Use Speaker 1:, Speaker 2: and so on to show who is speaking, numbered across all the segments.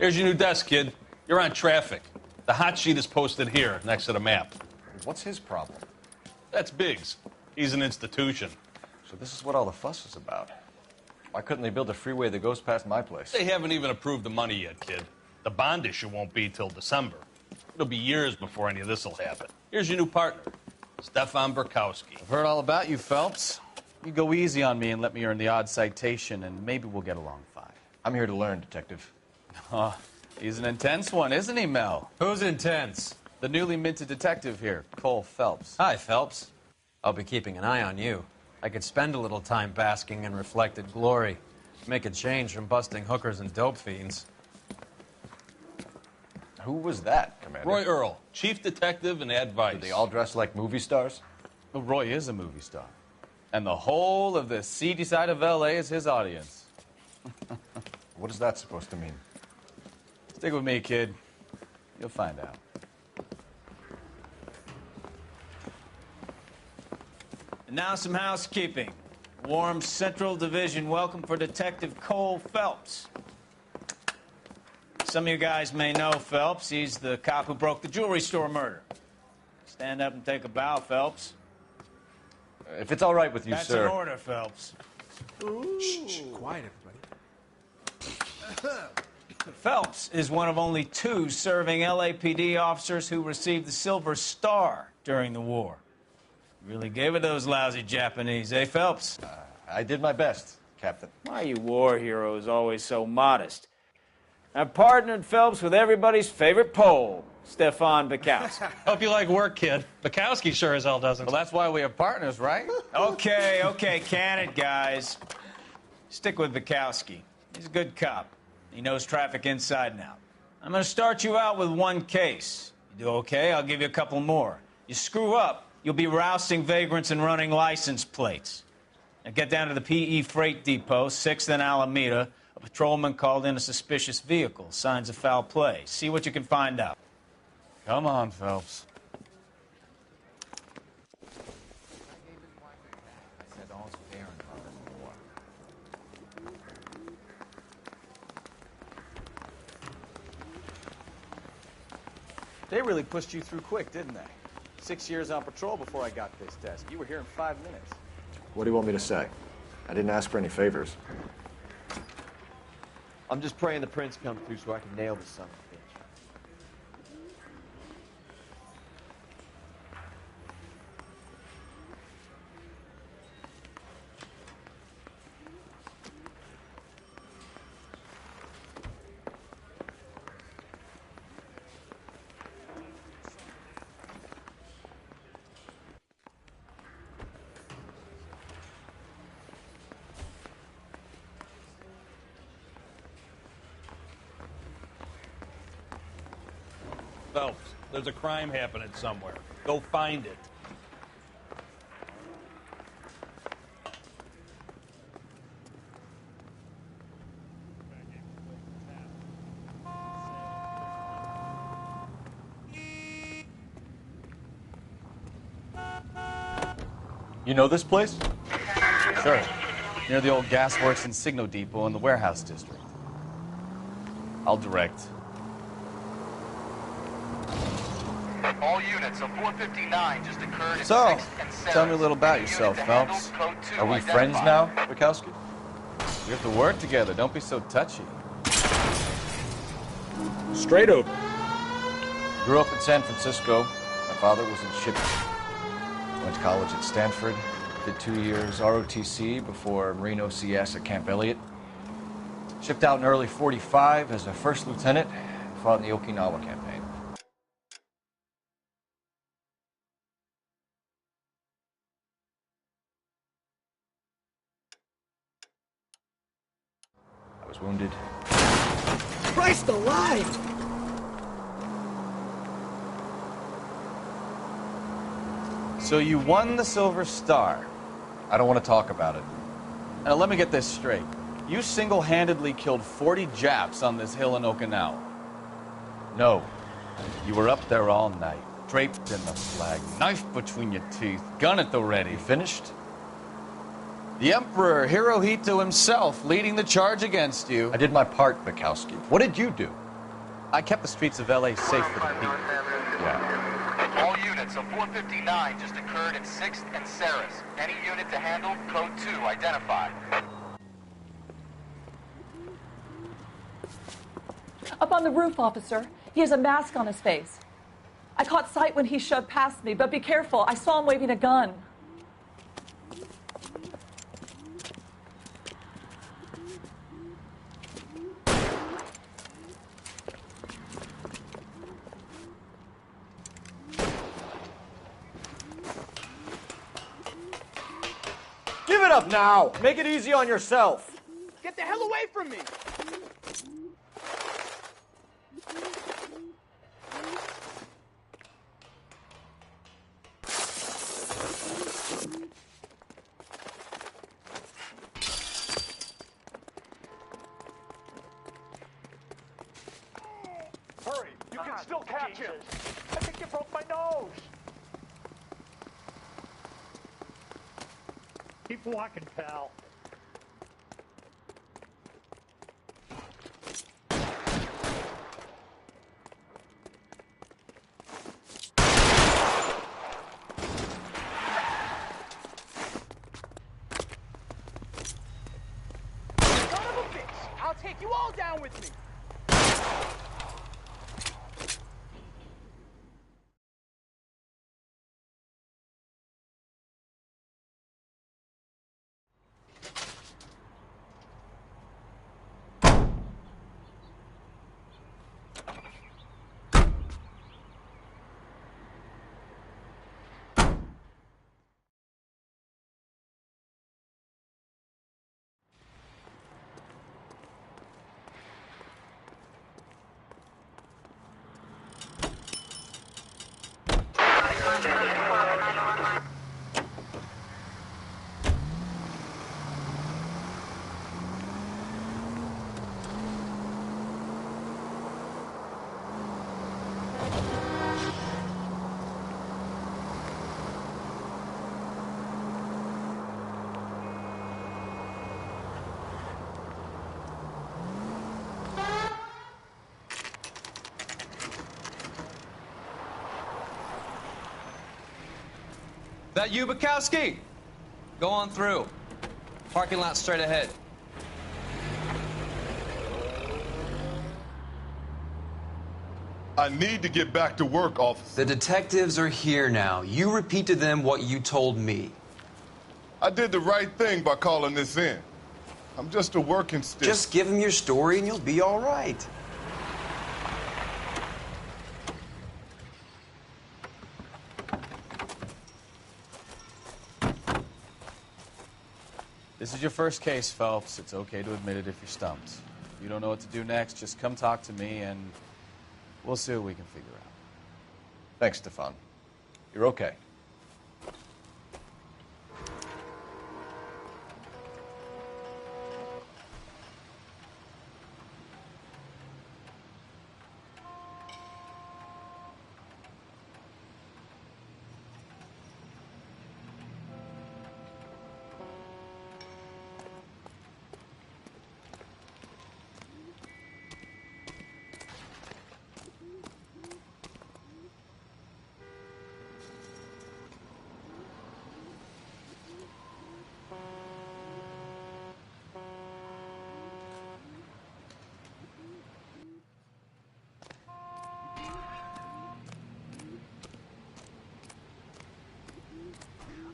Speaker 1: Here's your new desk, kid. You're on traffic. The hot sheet is posted here, next to the map.
Speaker 2: What's his problem?
Speaker 1: That's Biggs. He's an institution.
Speaker 2: So this is what all the fuss is about. Why couldn't they build a freeway that goes past my place?
Speaker 1: They haven't even approved the money yet, kid. The bond issue won't be till December. It'll be years before any of this will happen. Here's your new partner, Stefan Burkowski.
Speaker 3: I've heard all about you, Phelps. You go easy on me and let me earn the odd citation, and maybe we'll get along fine.
Speaker 2: I'm here to learn, Detective.
Speaker 3: Oh, he's an intense one, isn't he, Mel?
Speaker 4: Who's intense?
Speaker 3: The newly minted detective here, Cole Phelps.
Speaker 4: Hi, Phelps. I'll be keeping an eye on you. I could spend a little time basking in reflected glory. Make a change from busting hookers and dope fiends.
Speaker 2: Who was that, Commander?
Speaker 1: Roy Earl, chief detective and advice.
Speaker 2: Do they all dress like movie stars?
Speaker 3: Well, Roy is a movie star. And the whole of the seedy side of L.A. is his audience.
Speaker 2: What is that supposed to mean?
Speaker 3: Stick with me, kid. You'll find out.
Speaker 5: And now some housekeeping. Warm Central Division welcome for Detective Cole Phelps. Some of you guys may know Phelps. He's the cop who broke the jewelry store murder. Stand up and take a bow, Phelps.
Speaker 2: If it's all right with you,
Speaker 5: That's
Speaker 2: sir.
Speaker 5: an order, Phelps.
Speaker 6: Shh, quiet, everybody.
Speaker 5: Phelps is one of only 2 serving LAPD officers who received the Silver Star during the war. Really gave it those lousy Japanese, eh, Phelps?
Speaker 2: I did my best, Captain.
Speaker 5: Why are you war heroes always so modest? I've partnered Phelps with everybody's favorite Pole, Stefan Burkowski.
Speaker 7: Hope you like work, kid. Bukowski sure as hell doesn't.
Speaker 3: Well, that's why we have partners, right?
Speaker 5: Okay, can it, guys. Stick with Bukowski. He's a good cop. He knows traffic inside and out. I'm going to start you out with 1 case. You do okay, I'll give you a couple more. You screw up, you'll be rousting vagrants and running license plates. Now get down to the PE Freight Depot, 6th and Alameda. A patrolman called in a suspicious vehicle. Signs of foul play. See what you can find out.
Speaker 3: Come on, Phelps.
Speaker 8: They really pushed you through quick, didn't they? 6 years on patrol before I got this desk. You were here in 5 minutes.
Speaker 2: What do you want me to say? I didn't ask for any favors.
Speaker 6: I'm just praying the prints come through so I can nail this son of a bitch.
Speaker 1: Phelps, there's a crime happening somewhere. Go find it.
Speaker 2: You know this place?
Speaker 3: Sure. Near the old gasworks and Signo Depot in the warehouse district. I'll direct.
Speaker 9: All units, a 459 just occurred at
Speaker 3: So,
Speaker 9: 6th and 7th.
Speaker 3: tell me a little about
Speaker 9: Unit
Speaker 3: yourself,
Speaker 9: to handle
Speaker 3: Phelps.
Speaker 9: code 2
Speaker 2: Are we friends now, Burkowski?
Speaker 3: We have to work together. Don't be so touchy.
Speaker 6: Straight over.
Speaker 2: Grew up in San Francisco. My father was in shipping. Went to college at Stanford. Did 2 years ROTC before Marine OCS at Camp Elliott. Shipped out in early '45 as a first lieutenant. Fought in the Okinawa campaign. I was wounded.
Speaker 6: Christ alive!
Speaker 3: So you won the Silver Star.
Speaker 2: I don't want to talk about it.
Speaker 3: Now let me get this straight. You single-handedly killed 40 Japs on this hill in Okinawa.
Speaker 2: No.
Speaker 3: You were up there all night, draped in the flag, knife between your teeth, gun at the ready.
Speaker 2: You finished?
Speaker 3: The Emperor Hirohito himself leading the charge against you.
Speaker 2: I did my part, Bukowski. What did you do?
Speaker 3: I kept the streets of LA safe for the people.
Speaker 2: Yeah.
Speaker 9: All units, a 459 just occurred in 6th and Saris. Any unit to handle, code 2, identified.
Speaker 10: Up on the roof, officer. He has a mask on his face. I caught sight when he shoved past me, but be careful. I saw him waving a gun.
Speaker 6: Give it up now! Make it easy on yourself!
Speaker 11: Get the hell away from me!
Speaker 9: Hurry, you can still catch him. I think you broke my nose.
Speaker 11: Keep walking, pal. Son of a bitch! I'll take you all down with me!
Speaker 4: That you, Bukowski? Go on through. Parking lot straight ahead.
Speaker 12: I need to get back to work, officer.
Speaker 13: The detectives are here now. You repeat to them what you told me.
Speaker 12: I did the right thing by calling this in. I'm just a working stiff.
Speaker 13: Just give them your story and you'll be all right.
Speaker 3: This is your first case, Phelps. It's okay to admit it if you're stumped. If you don't know what to do next, just come talk to me and we'll see what we can figure out.
Speaker 2: Thanks, Stefan. You're okay.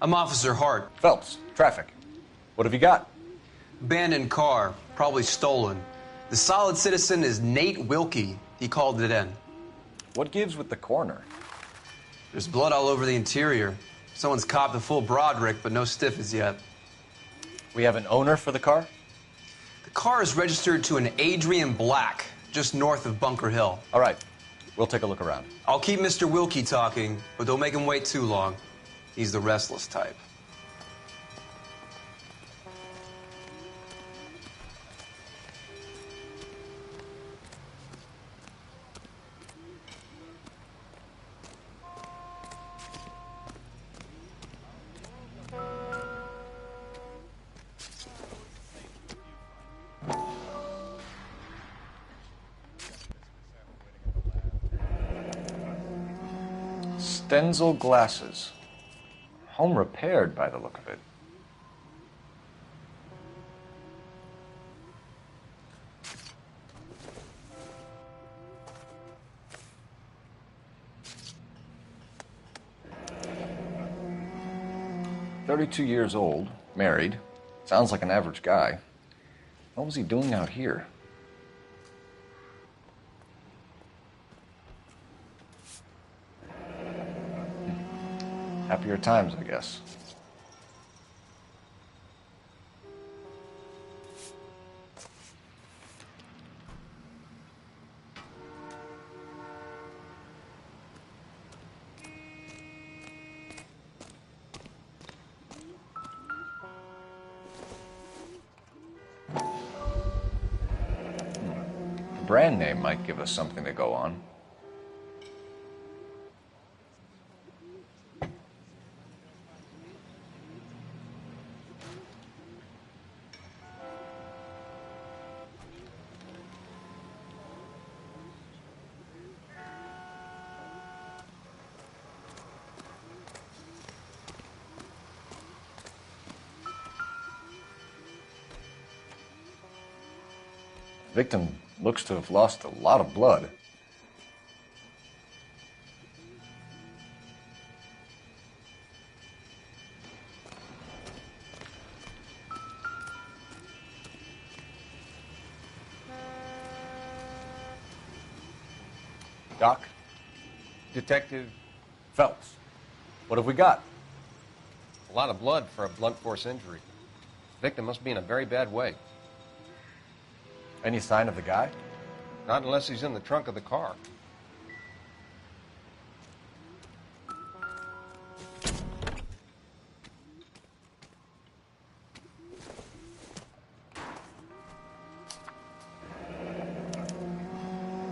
Speaker 13: I'm Officer Hart.
Speaker 2: Phelps, traffic. What have you got?
Speaker 13: Abandoned car, probably stolen. The solid citizen is Nate Wilkie. He called it in.
Speaker 2: What gives with the coroner?
Speaker 13: There's blood all over the interior. Someone's copped a full Broderick, but no stiff as yet.
Speaker 2: We have an owner for the car?
Speaker 13: The car is registered to an Adrian Black, just north of Bunker Hill.
Speaker 2: All right. We'll take a look around.
Speaker 13: I'll keep Mr. Wilkie talking, but don't make him wait too long. He's the restless type.
Speaker 2: Stenzel glasses. Home repaired by the look of it. "32 years old, married. Sounds like an average guy. What was he doing out here?" Happier times, I guess. The brand name might give us something to go on. The victim looks to have lost a lot of blood. Doc?
Speaker 14: Detective
Speaker 2: Phelps, what have we got?
Speaker 14: a lot of blood for a blunt force injury. Victim must be in a very bad way.
Speaker 2: Any sign of the guy?
Speaker 14: Not unless he's in the trunk of the car.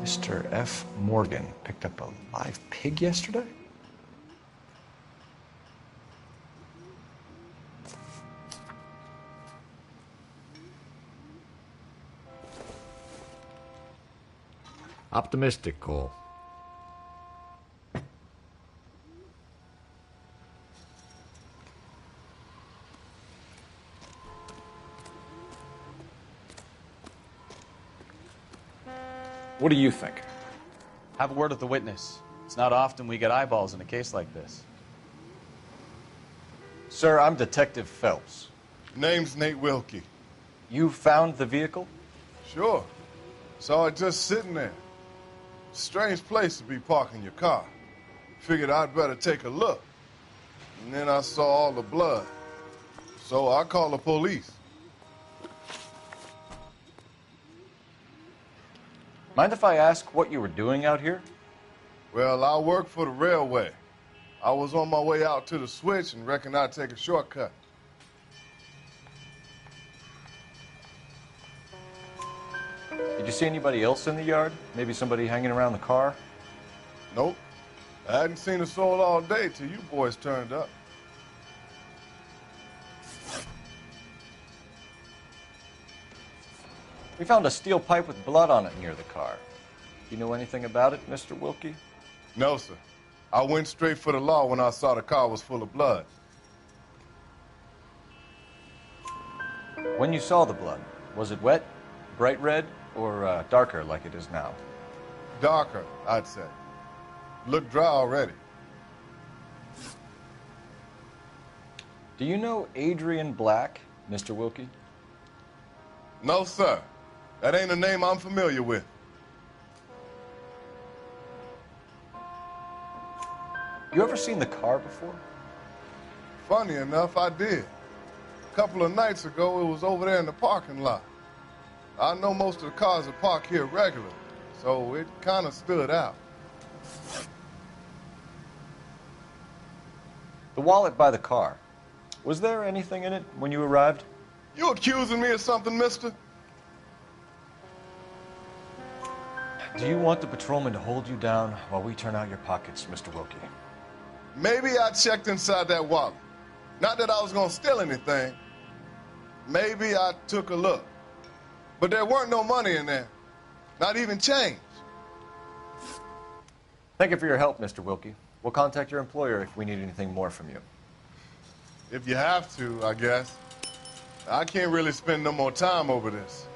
Speaker 2: Mr. F. Morgan picked up a live pig yesterday?
Speaker 6: Optimistic, Cole.
Speaker 2: What do you think?
Speaker 3: Have a word with the witness. It's not often we get eyeballs in a case like this.
Speaker 2: Sir, I'm Detective Phelps.
Speaker 12: Name's Nate Wilkie.
Speaker 2: You found the vehicle?
Speaker 12: Sure. Saw it just sitting there. Strange place to be parking your car. Figured I'd better take a look. And then I saw all the blood. So I called the police.
Speaker 2: Mind if I ask what you were doing out here?
Speaker 12: Well, I work for the railway. I was on my way out to the switch and reckoned I'd take a shortcut.
Speaker 2: Did you see anybody else in the yard? Maybe somebody hanging around the car?
Speaker 12: Nope. I hadn't seen a soul all day till you boys turned up.
Speaker 2: We found a steel pipe with blood on it near the car. You know anything about it, Mr. Wilkie?
Speaker 12: No, sir. I went straight for the law when I saw the car was full of blood.
Speaker 2: When you saw the blood, was it wet, bright red, or darker like it is now?
Speaker 12: Darker, I'd say. Looked dry already.
Speaker 2: Do you know Adrian Black, Mr. Wilkie?
Speaker 12: No, sir. That ain't a name I'm familiar with.
Speaker 2: You ever seen the car before?
Speaker 12: Funny enough, I did. A couple of nights ago, it was over there in the parking lot. I know most of the cars are parked here regularly, so it kind of stood out.
Speaker 2: The wallet by the car. Was there anything in it when you arrived?
Speaker 12: You accusing me of something, mister?
Speaker 2: Do you want the patrolman to hold you down while we turn out your pockets, Mr. Wilkie?
Speaker 12: Maybe I checked inside that wallet. Not that I was going to steal anything. Maybe I took a look. But there weren't no money in there. Not even change.
Speaker 2: Thank you for your help, Mr. Wilkie. We'll contact your employer if we need anything more from you.
Speaker 12: If you have to, I guess. I can't really spend no more time over this.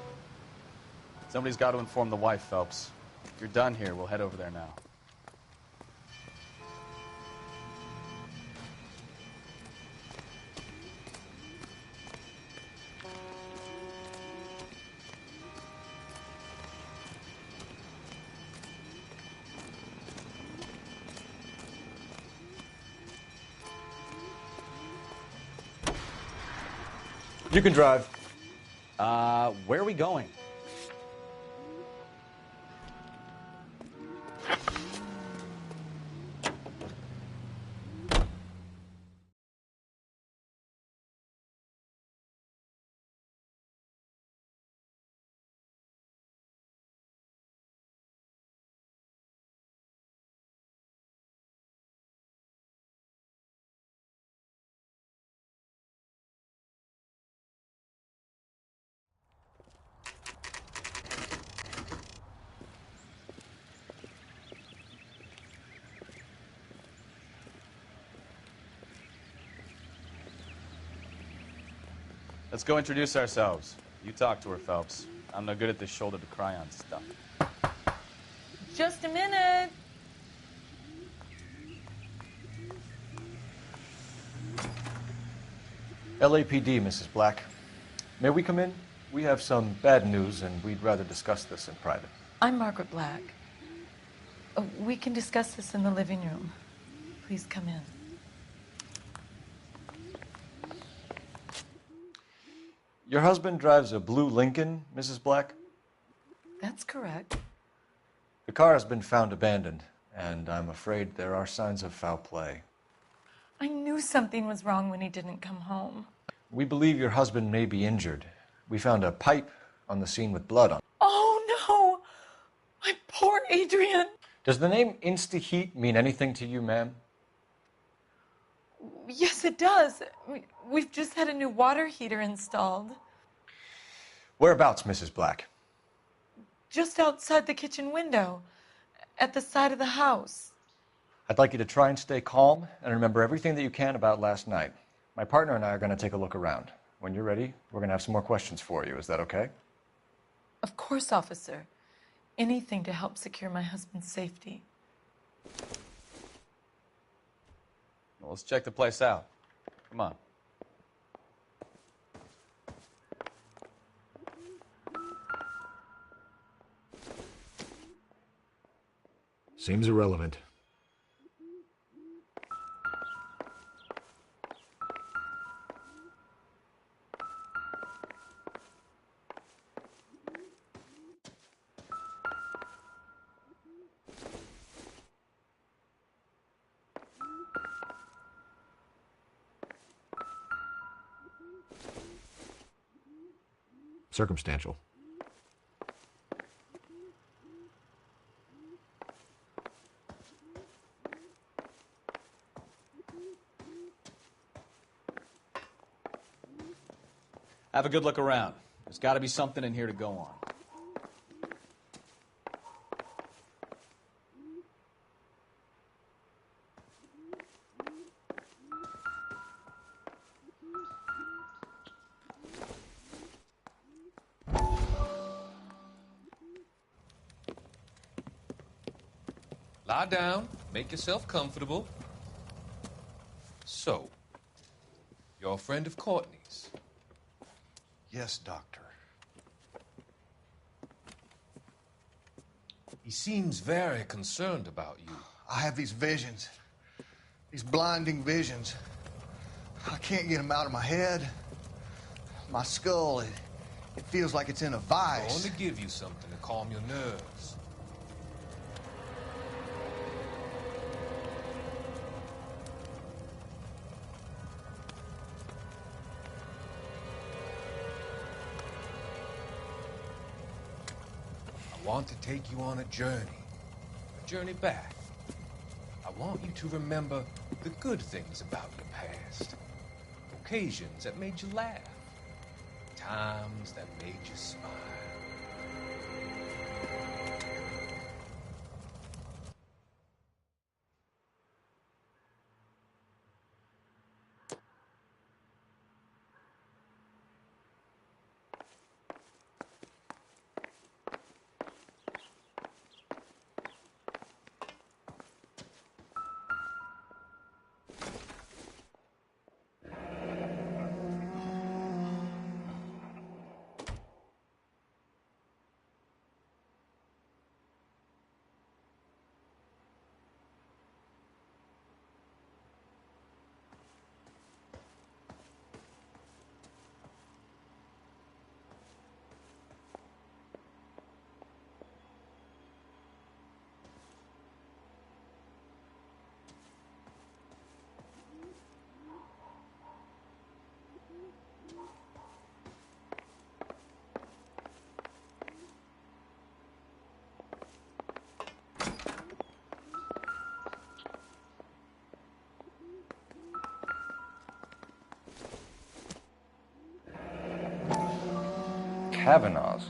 Speaker 3: Somebody's got to inform the wife, Phelps. If you're done here, we'll head over there now.
Speaker 2: You can drive.
Speaker 3: Where are we going? Let's go introduce ourselves. You talk to her, Phelps. I'm no good at this shoulder to cry on stuff.
Speaker 15: Just a minute.
Speaker 2: LAPD, Mrs. Black. May we come in? We have some bad news, and we'd rather discuss this in private.
Speaker 15: I'm Margaret Black. We can discuss this in the living room. Please come in.
Speaker 2: Your husband drives a blue Lincoln, Mrs. Black?
Speaker 15: That's correct.
Speaker 2: The car has been found abandoned, and I'm afraid there are signs of foul play.
Speaker 15: I knew something was wrong when he didn't come home.
Speaker 2: We believe your husband may be injured. We found a pipe on the scene with blood on it.
Speaker 15: Oh, no! My poor Adrian!
Speaker 2: Does the name Insta-Heat mean anything to you, ma'am?
Speaker 15: Yes, it does. We've just had a new water heater installed.
Speaker 2: Whereabouts, Mrs. Black?
Speaker 15: Just outside the kitchen window, at the side of the house.
Speaker 2: I'd like you to try and stay calm and remember everything that you can about last night. My partner and I are going to take a look around. When you're ready, we're going to have some more questions for you. Is that okay?
Speaker 15: Of course, officer. Anything to help secure my husband's safety.
Speaker 3: Well, let's check the place out. Come on.
Speaker 2: Seems irrelevant. Circumstantial.
Speaker 3: Have a good look around. There's got to be something in here to go on.
Speaker 16: Lie down, make yourself comfortable. So, you're a friend of Courtney's?
Speaker 17: Yes, Doctor.
Speaker 16: He seems very concerned about you.
Speaker 17: I have these visions, these blinding visions. I can't get them out of my head. My skull, it feels like it's in a vice.
Speaker 16: I want to give you something to calm your nerves. I want to take you on a journey back. I want you to remember the good things about your past, occasions that made you laugh, times that made you smile.
Speaker 2: Kavanaugh's.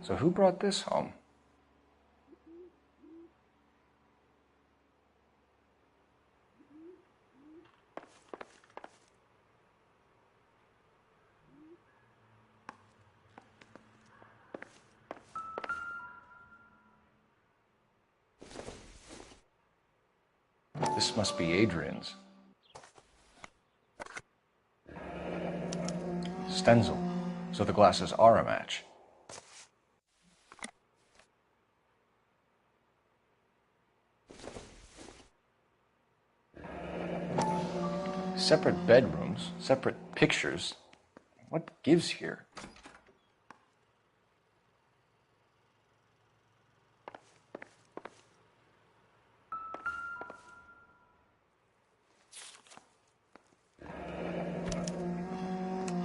Speaker 2: So who brought this home? This must be Adrian's. Stenzel. So the glasses are a match. Separate bedrooms, separate pictures. What gives here?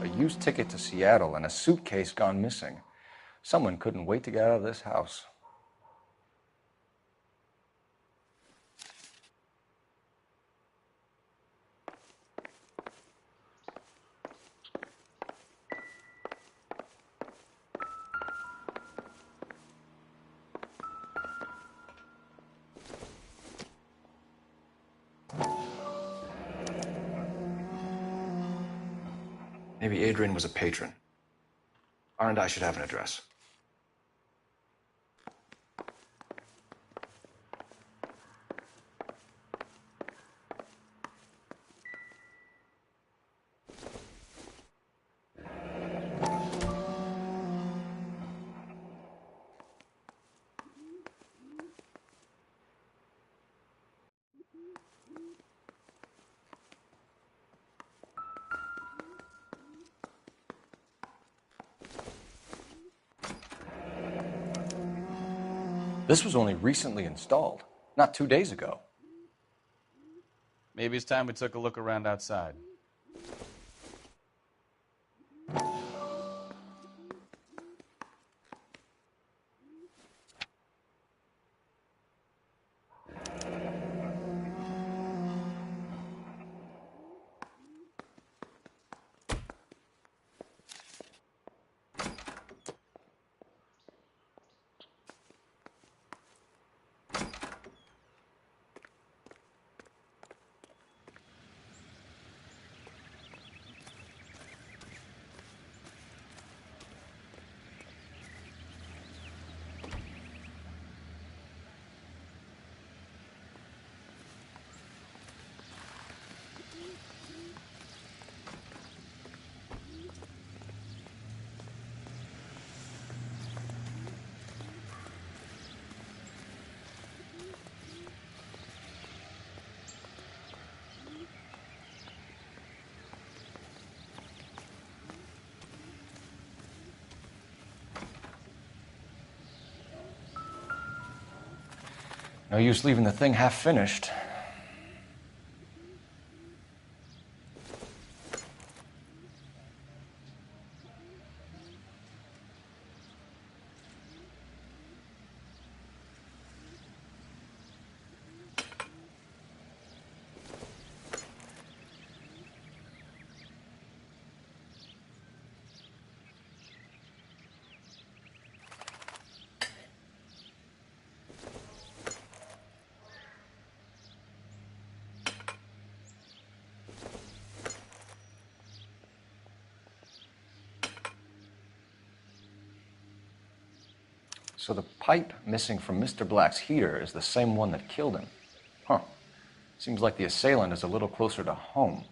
Speaker 2: A used ticket to Seattle and a suitcase gone missing. Someone couldn't wait to get out of this house. Maybe Adrian was a patron. R and I should have an address. This was only recently installed, not 2 days ago.
Speaker 3: Maybe it's time we took a look around outside.
Speaker 2: No use leaving the thing half finished. So the pipe missing from Mr. Black's heater is the same one that killed him. Huh. Seems like the assailant is a little closer to home.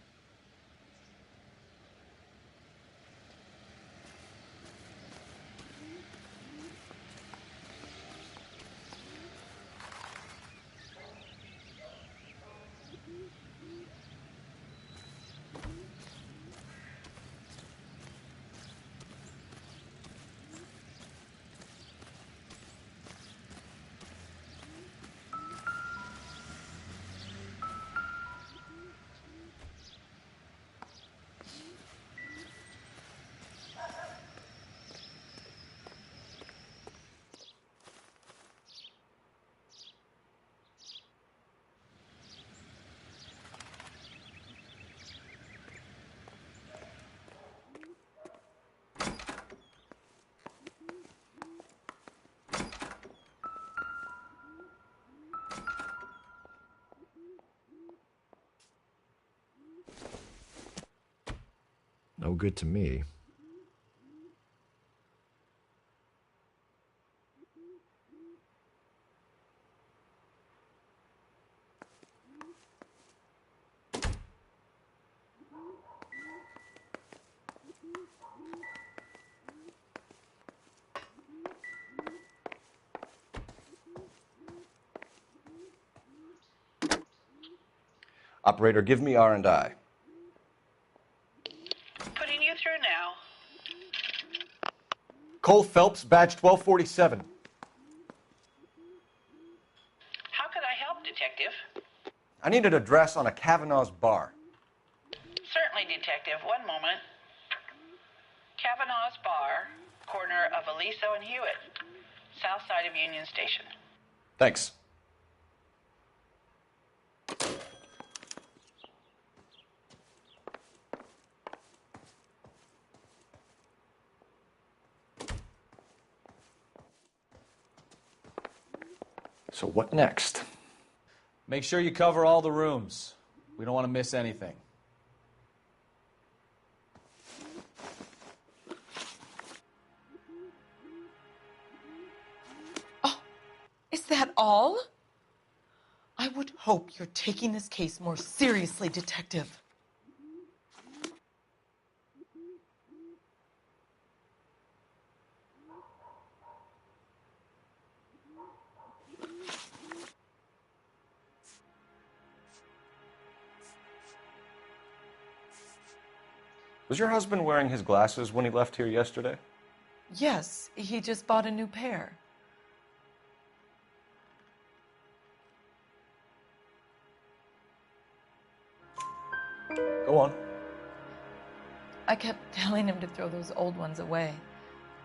Speaker 2: good to me. Operator, give me R&I.
Speaker 18: Putting you through now.
Speaker 6: Cole Phelps, badge 1247.
Speaker 18: How could I help, Detective?
Speaker 6: I need an address on a Kavanaugh's bar.
Speaker 18: Certainly, Detective. One moment. Kavanaugh's Bar, corner of Aliso and Hewitt, south side of Union Station.
Speaker 6: Thanks. So what next?
Speaker 3: Make sure you cover all the rooms. We don't want to miss anything.
Speaker 15: Is that all? I would hope you're taking this case more seriously, Detective.
Speaker 6: Was your husband wearing his glasses when he left here yesterday?
Speaker 15: Yes, he just bought a new pair.
Speaker 6: Go on.
Speaker 15: I kept telling him to throw those old ones away.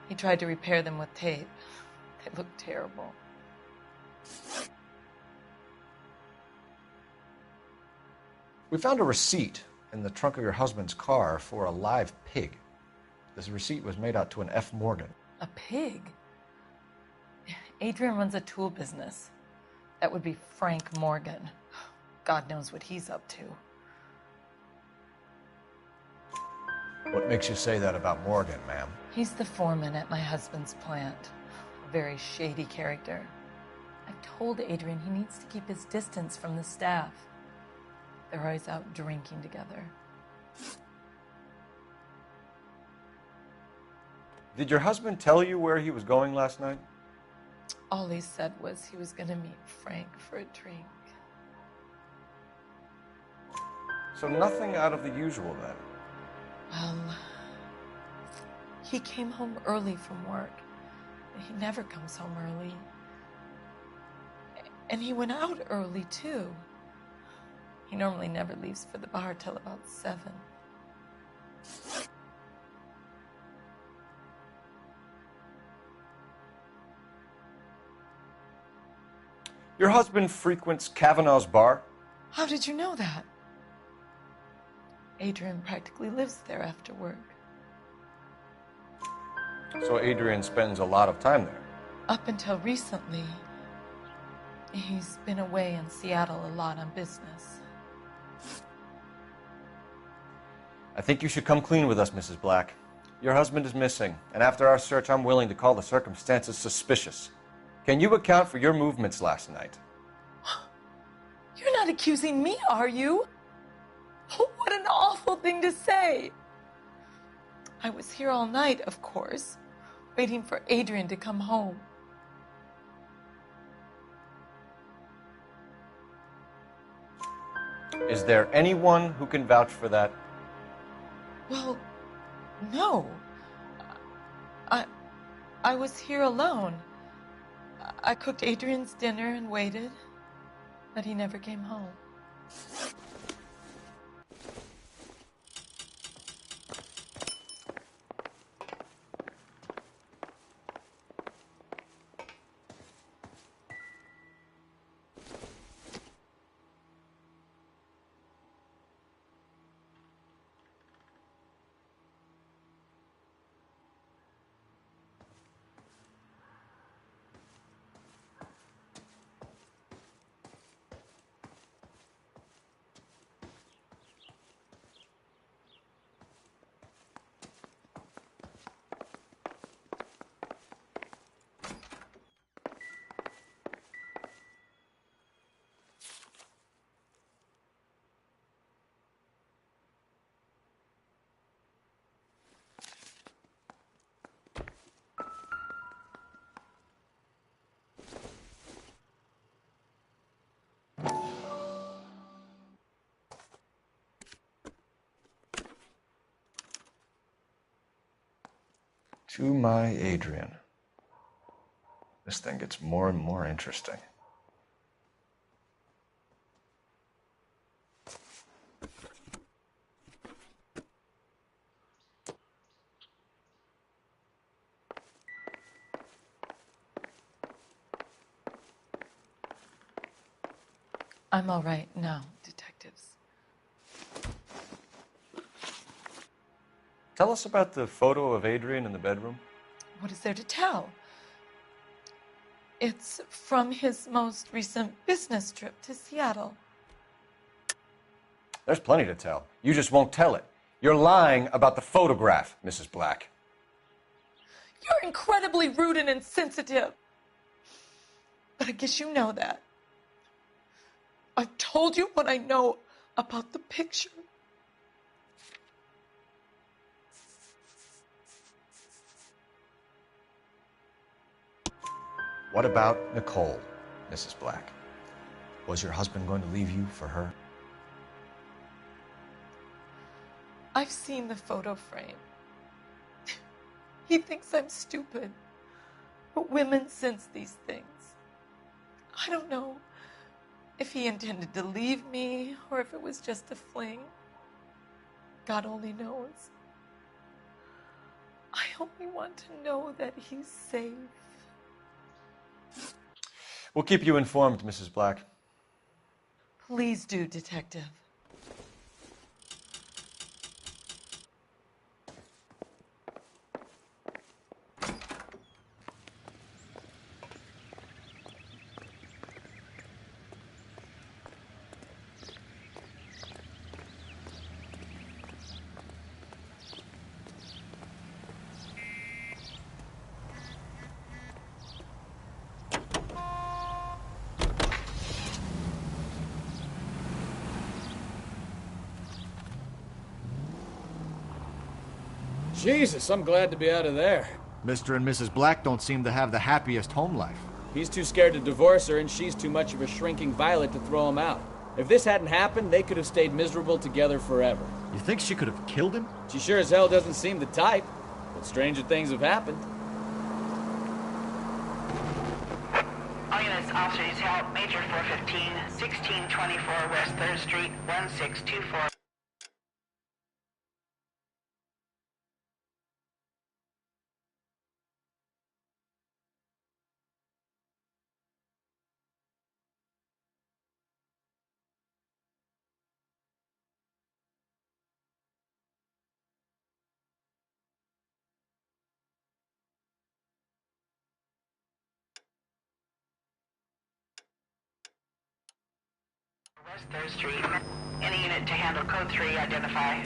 Speaker 15: He tried to repair them with tape. They looked terrible.
Speaker 2: We found a receipt in the trunk of your husband's car for a live pig. This receipt was made out to an F. Morgan.
Speaker 15: A pig? Adrian runs a tool business. That would be Frank Morgan. God knows what he's up to.
Speaker 2: What makes you say that about Morgan, ma'am?
Speaker 15: He's the foreman at my husband's plant. A very shady character. I've told Adrian he needs to keep his distance from the staff. They're always out drinking together.
Speaker 6: Did your husband tell you where he was going last night?
Speaker 15: All he said was he was going to meet Frank for a drink.
Speaker 6: So nothing out of the usual then?
Speaker 15: Well, he came home early from work. He never comes home early. And he went out early, too. He normally never leaves for the bar till about 7.
Speaker 6: Your husband frequents Kavanaugh's bar?
Speaker 15: How did you know that? Adrian practically lives there after work.
Speaker 6: So Adrian spends a lot of time there?
Speaker 15: Up until recently, he's been away in Seattle a lot on business.
Speaker 6: I think you should come clean with us, Mrs. Black. Your husband is missing, and after our search, I'm willing to call the circumstances suspicious. Can you account for your movements last night?
Speaker 15: You're not accusing me, are you? What an awful thing to say. I was here all night, of course, waiting for Adrian to come home.
Speaker 6: Is there anyone who can vouch for that?
Speaker 15: Well, no. I was here alone. I cooked Adrian's dinner and waited, but he never came home.
Speaker 2: To my Adrian. This thing gets more and more interesting.
Speaker 15: I'm all right now, detectives.
Speaker 2: Tell us about the photo of Adrian in the bedroom.
Speaker 15: What is there to tell? It's from his most recent business trip to Seattle.
Speaker 2: There's plenty to tell. You just won't tell it. You're lying about the photograph, Mrs. Black.
Speaker 15: You're incredibly rude and insensitive. But I guess you know that. I've told you what I know about the picture.
Speaker 2: What about Nicole, Mrs. Black? Was your husband going to leave you for her?
Speaker 15: I've seen the photo frame. He thinks I'm stupid. But women sense these things. I don't know if he intended to leave me or if it was just a fling. God only knows. I only want to know that he's safe.
Speaker 2: We'll keep you informed, Mrs. Black.
Speaker 15: Please do, Detective.
Speaker 3: Jesus, I'm glad to be out of there.
Speaker 2: Mr. and Mrs. Black don't seem to have the happiest home life.
Speaker 3: He's too scared to divorce her, and she's too much of a shrinking violet to throw him out. If this hadn't happened, they could have stayed miserable together forever.
Speaker 2: You think she could have killed him?
Speaker 3: She sure as hell doesn't seem the type, but stranger things have happened.
Speaker 18: All units, officers help. Major 415, 1624 West 3rd Street, 1624. West 3rd Street. Any unit to handle code 3, identify.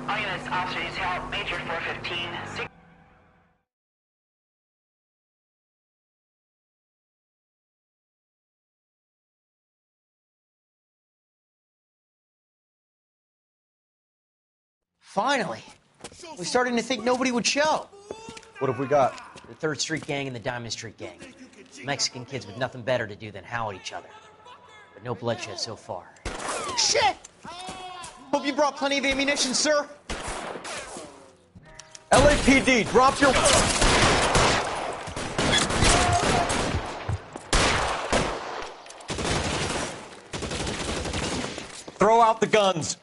Speaker 18: All units, officers help. Major 415,
Speaker 19: Finally. We're starting to think nobody would show.
Speaker 6: What have we got?
Speaker 19: The 3rd Street Gang and the Diamond Street Gang. Mexican kids with nothing better to do than howl at each other. But no bloodshed so far. Shit! Hope you brought plenty of ammunition, sir.
Speaker 6: LAPD, drop your... Throw out the guns.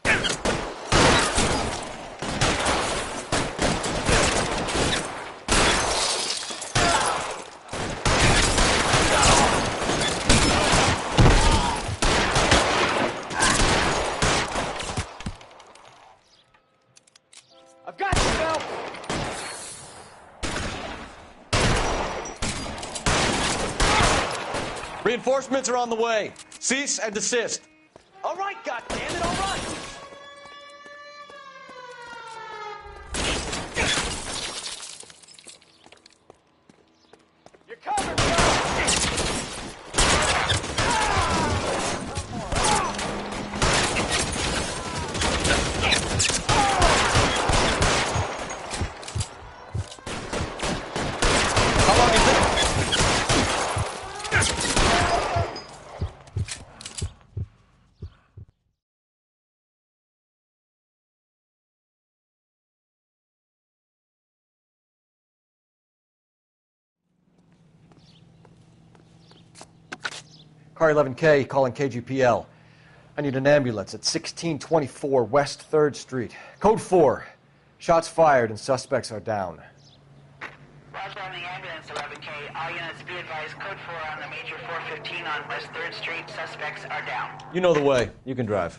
Speaker 19: I've got you, Phil.
Speaker 6: Reinforcements are on the way. Cease and desist.
Speaker 19: All right, goddammit, all right. You're covered,
Speaker 6: Car 11K calling KGPL. I need an ambulance at 1624 West 3rd Street. Code 4. Shots fired and suspects are down.
Speaker 18: Roger on the ambulance, 11K. All units be advised, code 4 on the major 415 on West 3rd Street. Suspects are down.
Speaker 6: You know the way. You can drive.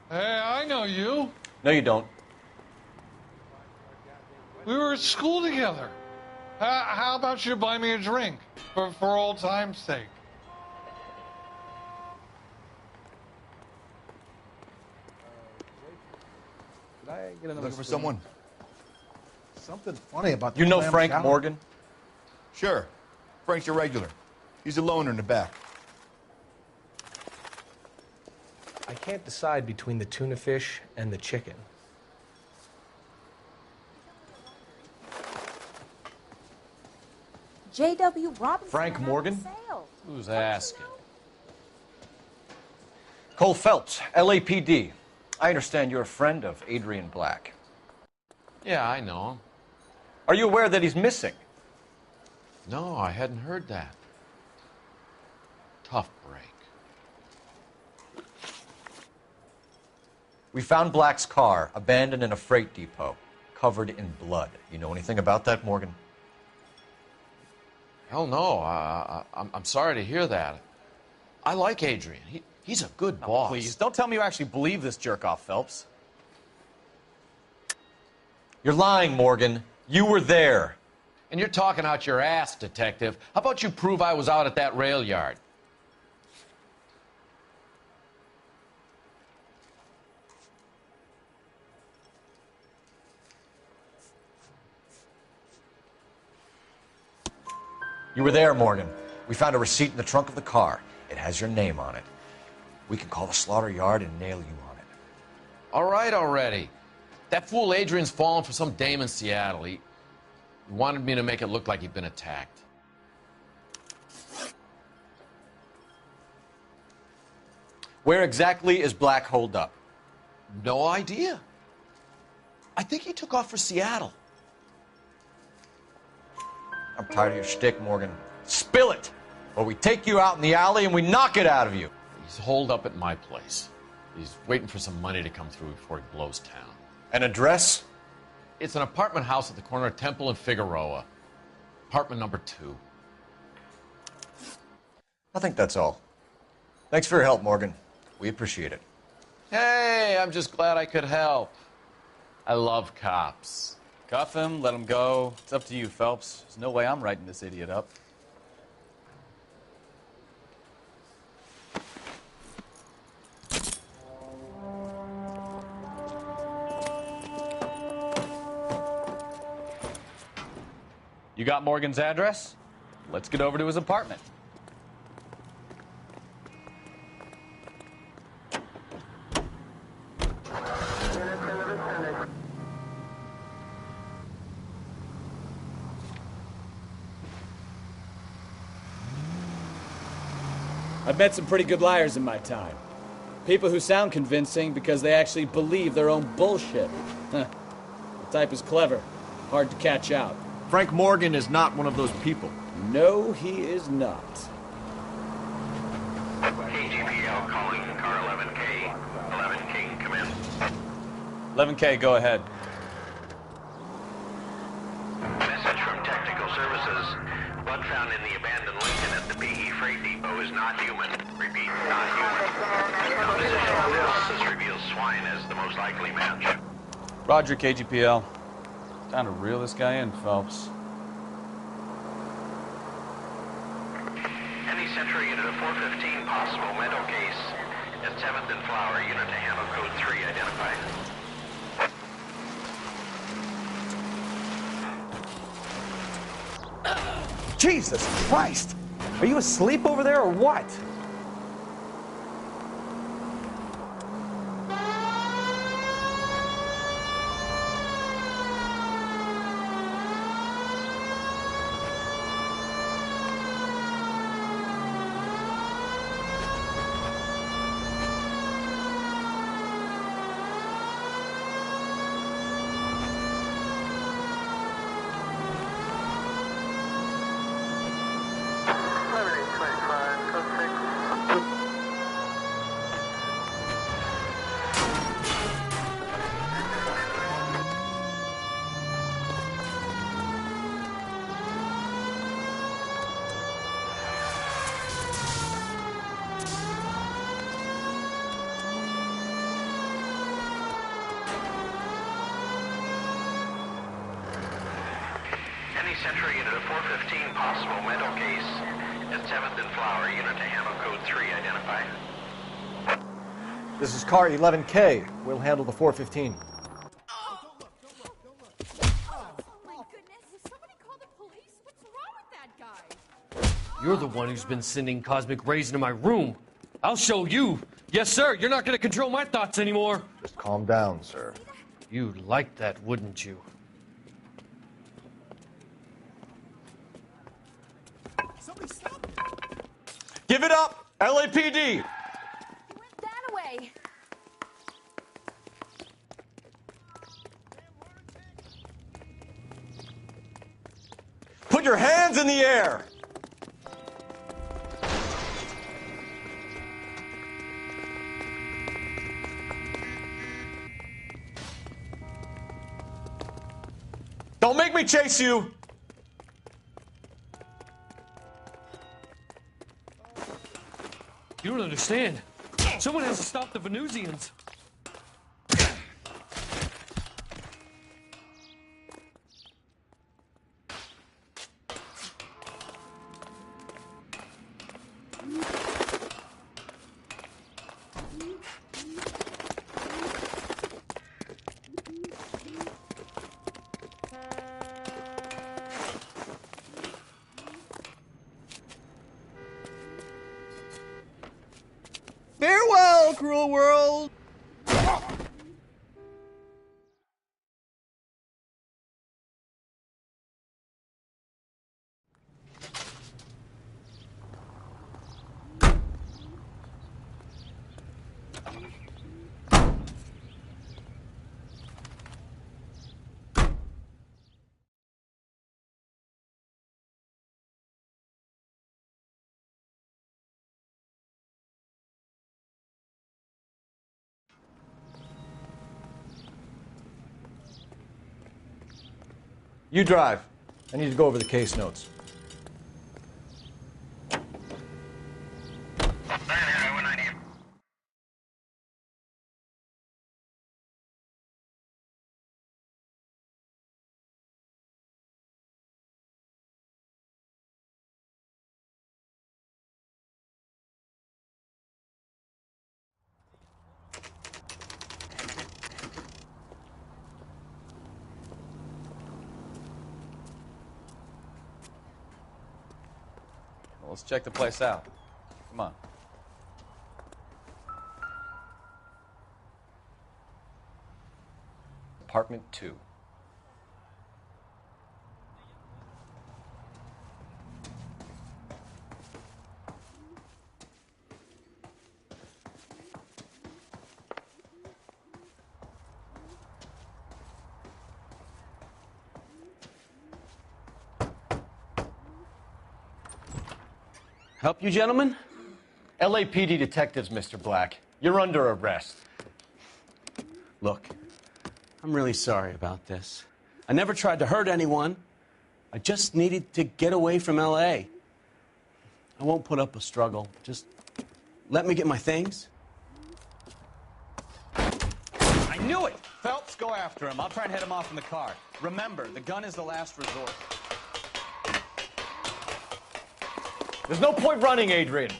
Speaker 20: Hey, I know you.
Speaker 6: No, you don't.
Speaker 20: We were at school together. How about you buy me a drink for old time's sake?
Speaker 8: Could I get another
Speaker 2: Looking for
Speaker 8: spoon?
Speaker 2: someone?
Speaker 8: Something funny about the
Speaker 6: You know
Speaker 8: clam
Speaker 6: Frank
Speaker 8: chowder.
Speaker 6: Morgan?
Speaker 2: Sure. Frank's your regular. He's a loner in the back.
Speaker 21: I can't decide between the tuna fish and the chicken.
Speaker 22: J.W. Robinson.
Speaker 6: Frank Morgan?
Speaker 3: Who's asking?
Speaker 6: Cole Phelps, LAPD. I understand you're a friend of Adrian Black.
Speaker 4: Yeah, I know him.
Speaker 6: Are you aware that he's missing?
Speaker 4: No, I hadn't heard that. Tough break.
Speaker 6: We found Black's car abandoned in a freight depot, covered in blood. You know anything about that, Morgan?
Speaker 4: Hell no. I'm sorry to hear that. I like Adrian. He's a good boss.
Speaker 2: Please, don't tell me you actually believe this jerk-off, Phelps.
Speaker 6: You're lying, Morgan. You were there.
Speaker 4: And you're talking out your ass, detective. How about you prove I was out at that rail yard?
Speaker 6: You were there, Morgan. We found a receipt in the trunk of the car. It has your name on it. We can call the slaughter yard and nail you on it.
Speaker 4: All right already. That fool Adrian's fallen for some dame in Seattle. He wanted me to make it look like he'd been attacked.
Speaker 6: Where exactly is Black holed up?
Speaker 4: No idea. I think he took off for Seattle.
Speaker 6: I'm tired of your shtick, Morgan. Spill it, or we take you out in the alley and we knock it out of you.
Speaker 4: He's holed up at my place. He's waiting for some money to come through before he blows town.
Speaker 6: An address?
Speaker 4: It's an apartment house at the corner of Temple and Figueroa. Apartment number 2.
Speaker 6: I think that's all. Thanks for your help, Morgan. We appreciate it.
Speaker 3: Hey, I'm just glad I could help. I love cops. Cuff him, let him go. It's up to you, Phelps. There's no way I'm writing this idiot up. You got Morgan's address? Let's get over to his apartment.
Speaker 7: I've met some pretty good liars in my time. People who sound convincing because they actually believe their own bullshit. The type is clever, hard to catch out.
Speaker 2: Frank Morgan is not one of those people.
Speaker 7: No, he is not.
Speaker 22: KGPL calling car 11K. 11K, come in.
Speaker 3: 11K, go ahead.
Speaker 22: Message from Technical Services. Blood found in the abandoned Lincoln at the BE Freight Depot is not human. Repeat, not human. Compositional analysis reveals swine as the most likely match.
Speaker 3: Roger, KGPL. Time to reel this guy in, Phelps.
Speaker 22: Any Central unit of 415 possible mental case at 7th and Flower, unit to handle code 3 identified.
Speaker 23: Jesus Christ! Are you asleep over there or what?
Speaker 22: Central unit of 415 possible mental case at 7th and Flower, unit to handle code 3 identified.
Speaker 2: This is car 11K. We'll handle the 415.
Speaker 4: You're the one who's been sending cosmic rays into my room. I'll show you. Yes, sir. You're not going to control my thoughts anymore.
Speaker 2: Just calm down, sir.
Speaker 4: You'd like that, wouldn't you?
Speaker 3: Give it up! LAPD!
Speaker 24: That way.
Speaker 3: Put your hands in the air! Don't make me chase you!
Speaker 4: You don't understand. Someone has to stop the Venusians.
Speaker 23: Farewell, cruel world!
Speaker 2: You drive. I need to go over the case notes.
Speaker 3: let's check the place out. Come on.
Speaker 6: Apartment 2.
Speaker 1: Help you, gentlemen?
Speaker 6: LAPD detectives, Mr. Black. You're under arrest.
Speaker 1: Look, I'm really sorry about this. I never tried to hurt anyone. I just needed to get away from L.A. I won't put up a struggle. Just let me get my things.
Speaker 8: I knew it! Phelps, go after him. I'll try and head him off in the car. Remember, the gun is the last resort.
Speaker 6: There's no point running, Adrian.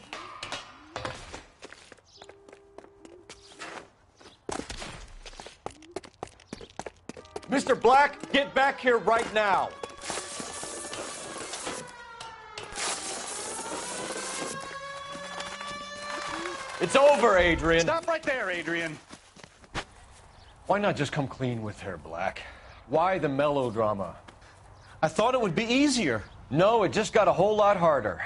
Speaker 6: Mr. Black, get back here right now. It's over, Adrian.
Speaker 8: Stop right there, Adrian.
Speaker 6: Why not just come clean with her, Black? Why the melodrama?
Speaker 1: I thought it would be easier.
Speaker 6: No, it just got a whole lot harder.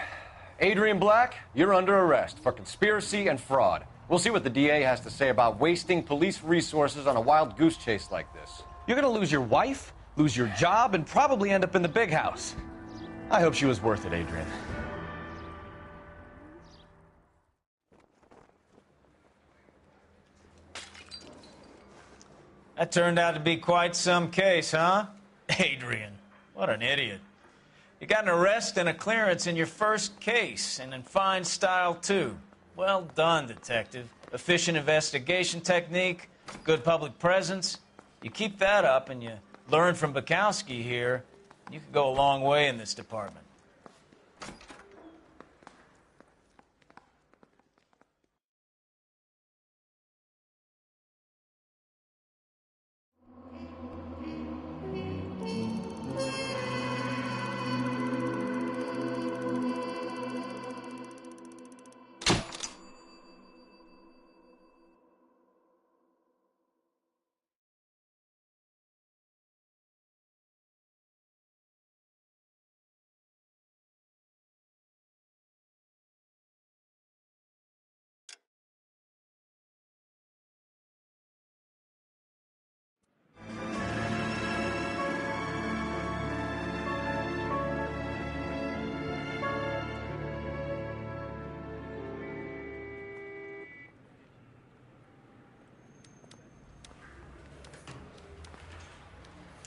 Speaker 6: Adrian Black, you're under arrest for conspiracy and fraud. We'll see what the DA has to say about wasting police resources on a wild goose chase like this.
Speaker 8: You're gonna lose your wife, lose your job, and probably end up in the big house. I hope she was worth it, Adrian.
Speaker 5: That turned out to be quite some case, huh? Adrian, what an idiot. You got an arrest and a clearance in your first case, and in fine style, too. Well done, detective. Efficient investigation technique, good public presence. You keep that up and you learn from Bukowski here, you could go a long way in this department.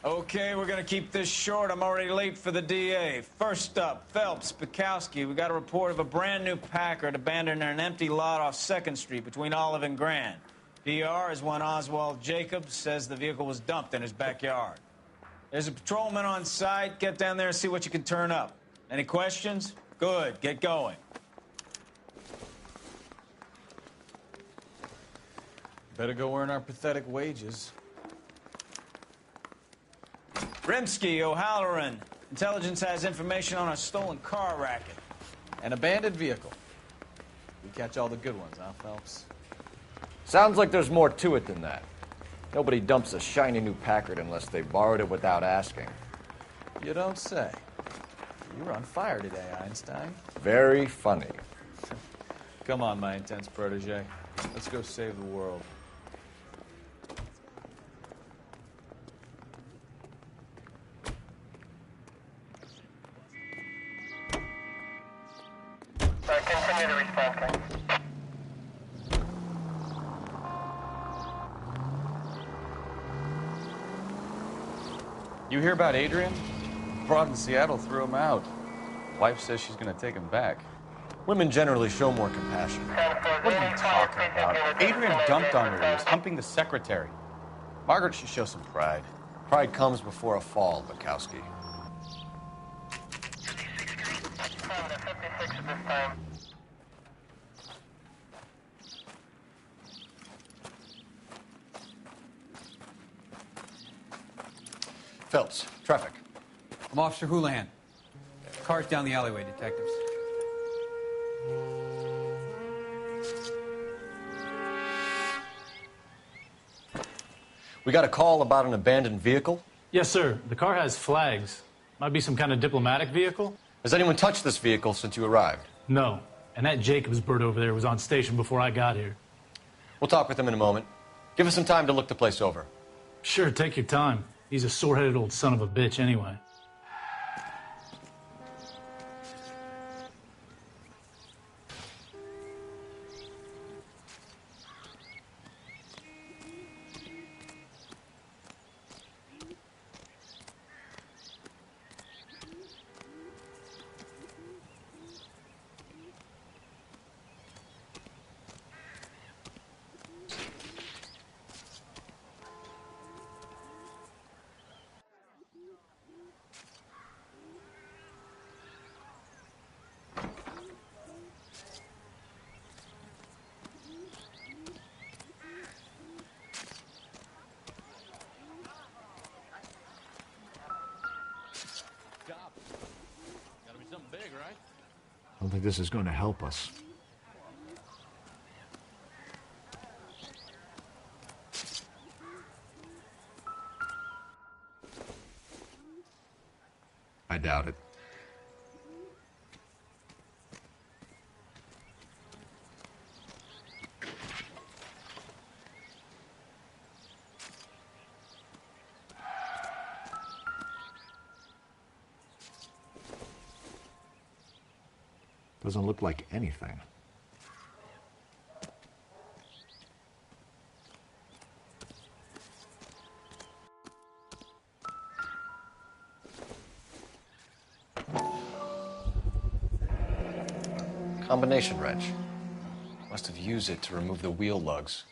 Speaker 5: Okay, we're gonna keep this short. I'm already late for the DA. First up, Phelps, Bukowski. We got a report of a brand new Packard abandoned in an empty lot off 2nd Street between Olive and Grand. PR is one Oswald Jacobs says the vehicle was dumped in his backyard. There's a patrolman on site. Get down there and see what you can turn up. Any questions? Good, get going.
Speaker 8: Better go earn our pathetic wages.
Speaker 5: Rimsky, O'Halloran. Intelligence has information on a stolen car racket.
Speaker 8: An abandoned vehicle. We catch all the good ones, huh, Phelps?
Speaker 6: Sounds like there's more to it than that. Nobody dumps a shiny new Packard unless they borrowed it without asking.
Speaker 8: You don't say. You were on fire today, Einstein.
Speaker 6: Very funny.
Speaker 8: Come on, my intense protege. Let's go save the world.
Speaker 22: Continue to respond, please.
Speaker 3: You hear about Adrian? Broad in Seattle threw him out. Wife says she's gonna take him back.
Speaker 6: Women generally show more compassion.
Speaker 3: What are you talking about? Adrian dumped on her. He was humping the secretary. Margaret should show some pride.
Speaker 6: Pride comes before a fall, Bukowski.
Speaker 22: 56 at this time.
Speaker 6: Phelps, traffic.
Speaker 9: I'm Officer Houlihan. Car's down the alleyway, detectives.
Speaker 6: We got a call about an abandoned vehicle.
Speaker 9: Yes, sir. The car has flags. Might be some kind of diplomatic vehicle.
Speaker 6: Has anyone touched this vehicle since you arrived?
Speaker 9: No. And that Jacobs bird over there was on station before I got here.
Speaker 6: We'll talk with him in a moment. Give us some time to look the place over.
Speaker 9: Sure, take your time. He's a sore-headed old son of a bitch anyway.
Speaker 10: I don't think this is going to help us. I doubt it. Doesn't look like anything.
Speaker 6: Combination wrench. Must have used it to remove the wheel lugs.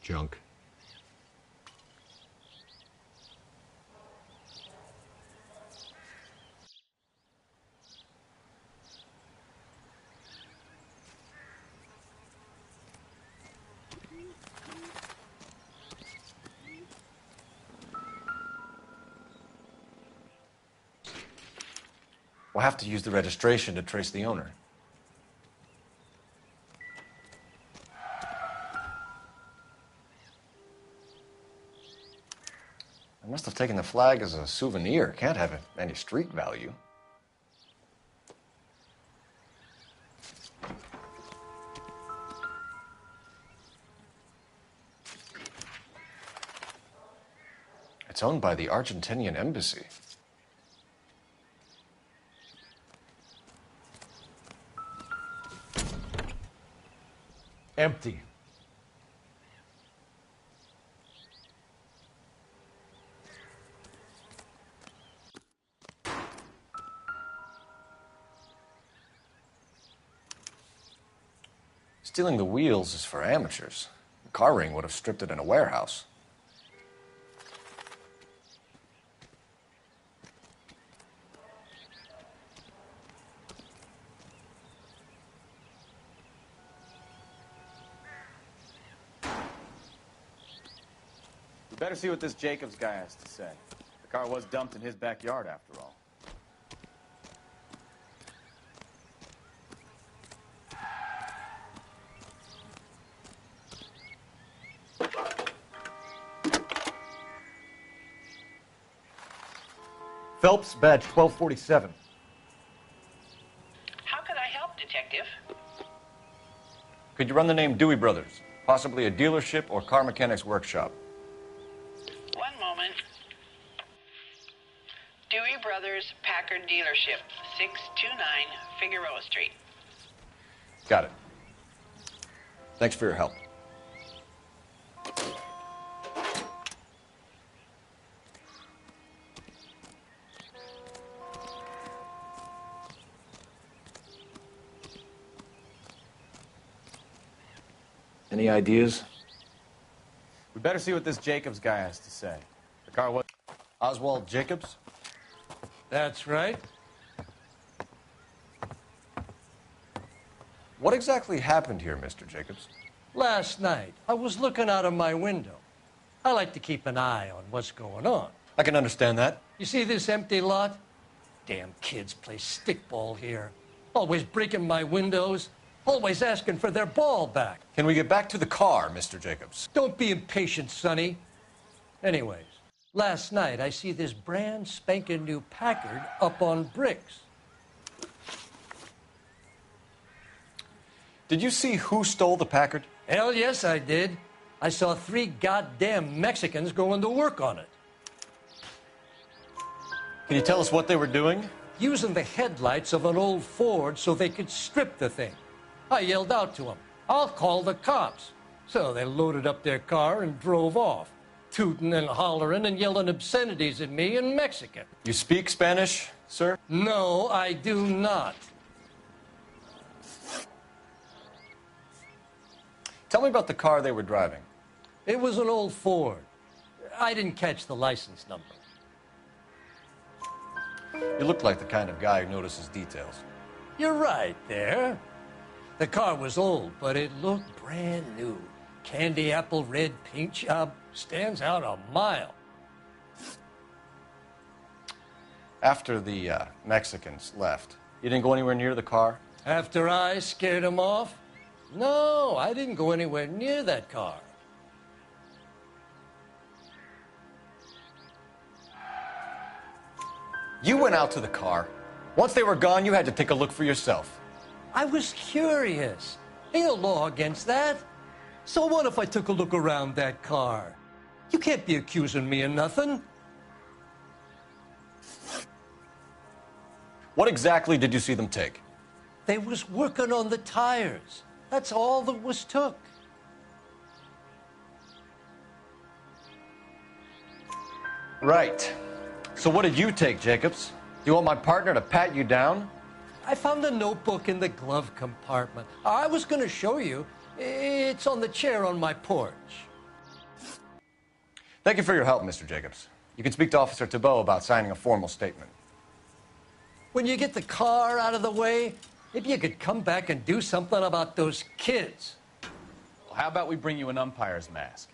Speaker 10: Junk.
Speaker 6: We'll have to use the registration to trace the owner. I must have taken the flag as a souvenir. Can't have any street value. It's owned by the Argentinian embassy.
Speaker 21: Empty.
Speaker 6: Stealing the wheels is for amateurs. The car ring would have stripped it in a warehouse.
Speaker 5: We better see what this Jacobs guy has to say. The car was dumped in his backyard, after all.
Speaker 6: Phelps, badge 1247.
Speaker 18: How can I help, Detective?
Speaker 6: Could you run the name Dewey Brothers? Possibly a dealership or car mechanic's workshop.
Speaker 18: One moment. Dewey Brothers Packard Dealership, 629 Figueroa Street.
Speaker 6: Got it. Thanks for your help. Any ideas?
Speaker 5: We better see what this Jacobs guy has to say. The car was...
Speaker 6: Oswald Jacobs?
Speaker 11: That's right.
Speaker 6: What exactly happened here, Mr. Jacobs?
Speaker 11: Last night, I was looking out of my window. I like to keep an eye on what's going on.
Speaker 6: I can understand that.
Speaker 11: You see this empty lot? Damn kids play stickball here. Always breaking my windows. Always asking for their ball back.
Speaker 6: Can we get back to the car, Mr. Jacobs?
Speaker 11: Don't be impatient, Sonny. Anyways, last night I see this brand spanking new Packard up on bricks.
Speaker 6: Did you see who stole the Packard?
Speaker 11: Hell yes, I did. I saw 3 goddamn Mexicans going to work on it.
Speaker 6: Can you tell us what they were doing?
Speaker 11: Using the headlights of an old Ford so they could strip the thing. I yelled out to them, "I'll call the cops." So they loaded up their car and drove off, tooting and hollering and yelling obscenities at me in Mexican.
Speaker 6: You speak Spanish, sir?
Speaker 11: No, I do not.
Speaker 6: Tell me about the car they were driving.
Speaker 11: It was an old Ford. I didn't catch the license number.
Speaker 6: You look like the kind of guy who notices details.
Speaker 11: You're right there. The car was old, but it looked brand new. Candy apple red paint job stands out a mile.
Speaker 6: After the Mexicans left, you didn't go anywhere near the car?
Speaker 11: After I scared them off? No, I didn't go anywhere near that car.
Speaker 6: You went out to the car. Once they were gone, you had to take a look for yourself.
Speaker 11: I was curious. Ain't no law against that. So what if I took a look around that car? You can't be accusing me of nothing.
Speaker 6: What exactly did you see them take?
Speaker 11: They was working on the tires. That's all that was took.
Speaker 6: Right. So what did you take, Jacobs? Do you want my partner to pat you down?
Speaker 11: I found a notebook in the glove compartment. I was going to show you. It's on the chair on my porch.
Speaker 6: Thank you for your help, Mr. Jacobs. You can speak to Officer Thibault about signing a formal statement.
Speaker 11: When you get the car out of the way, maybe you could come back and do something about those kids.
Speaker 3: Well, how about we bring you an umpire's mask?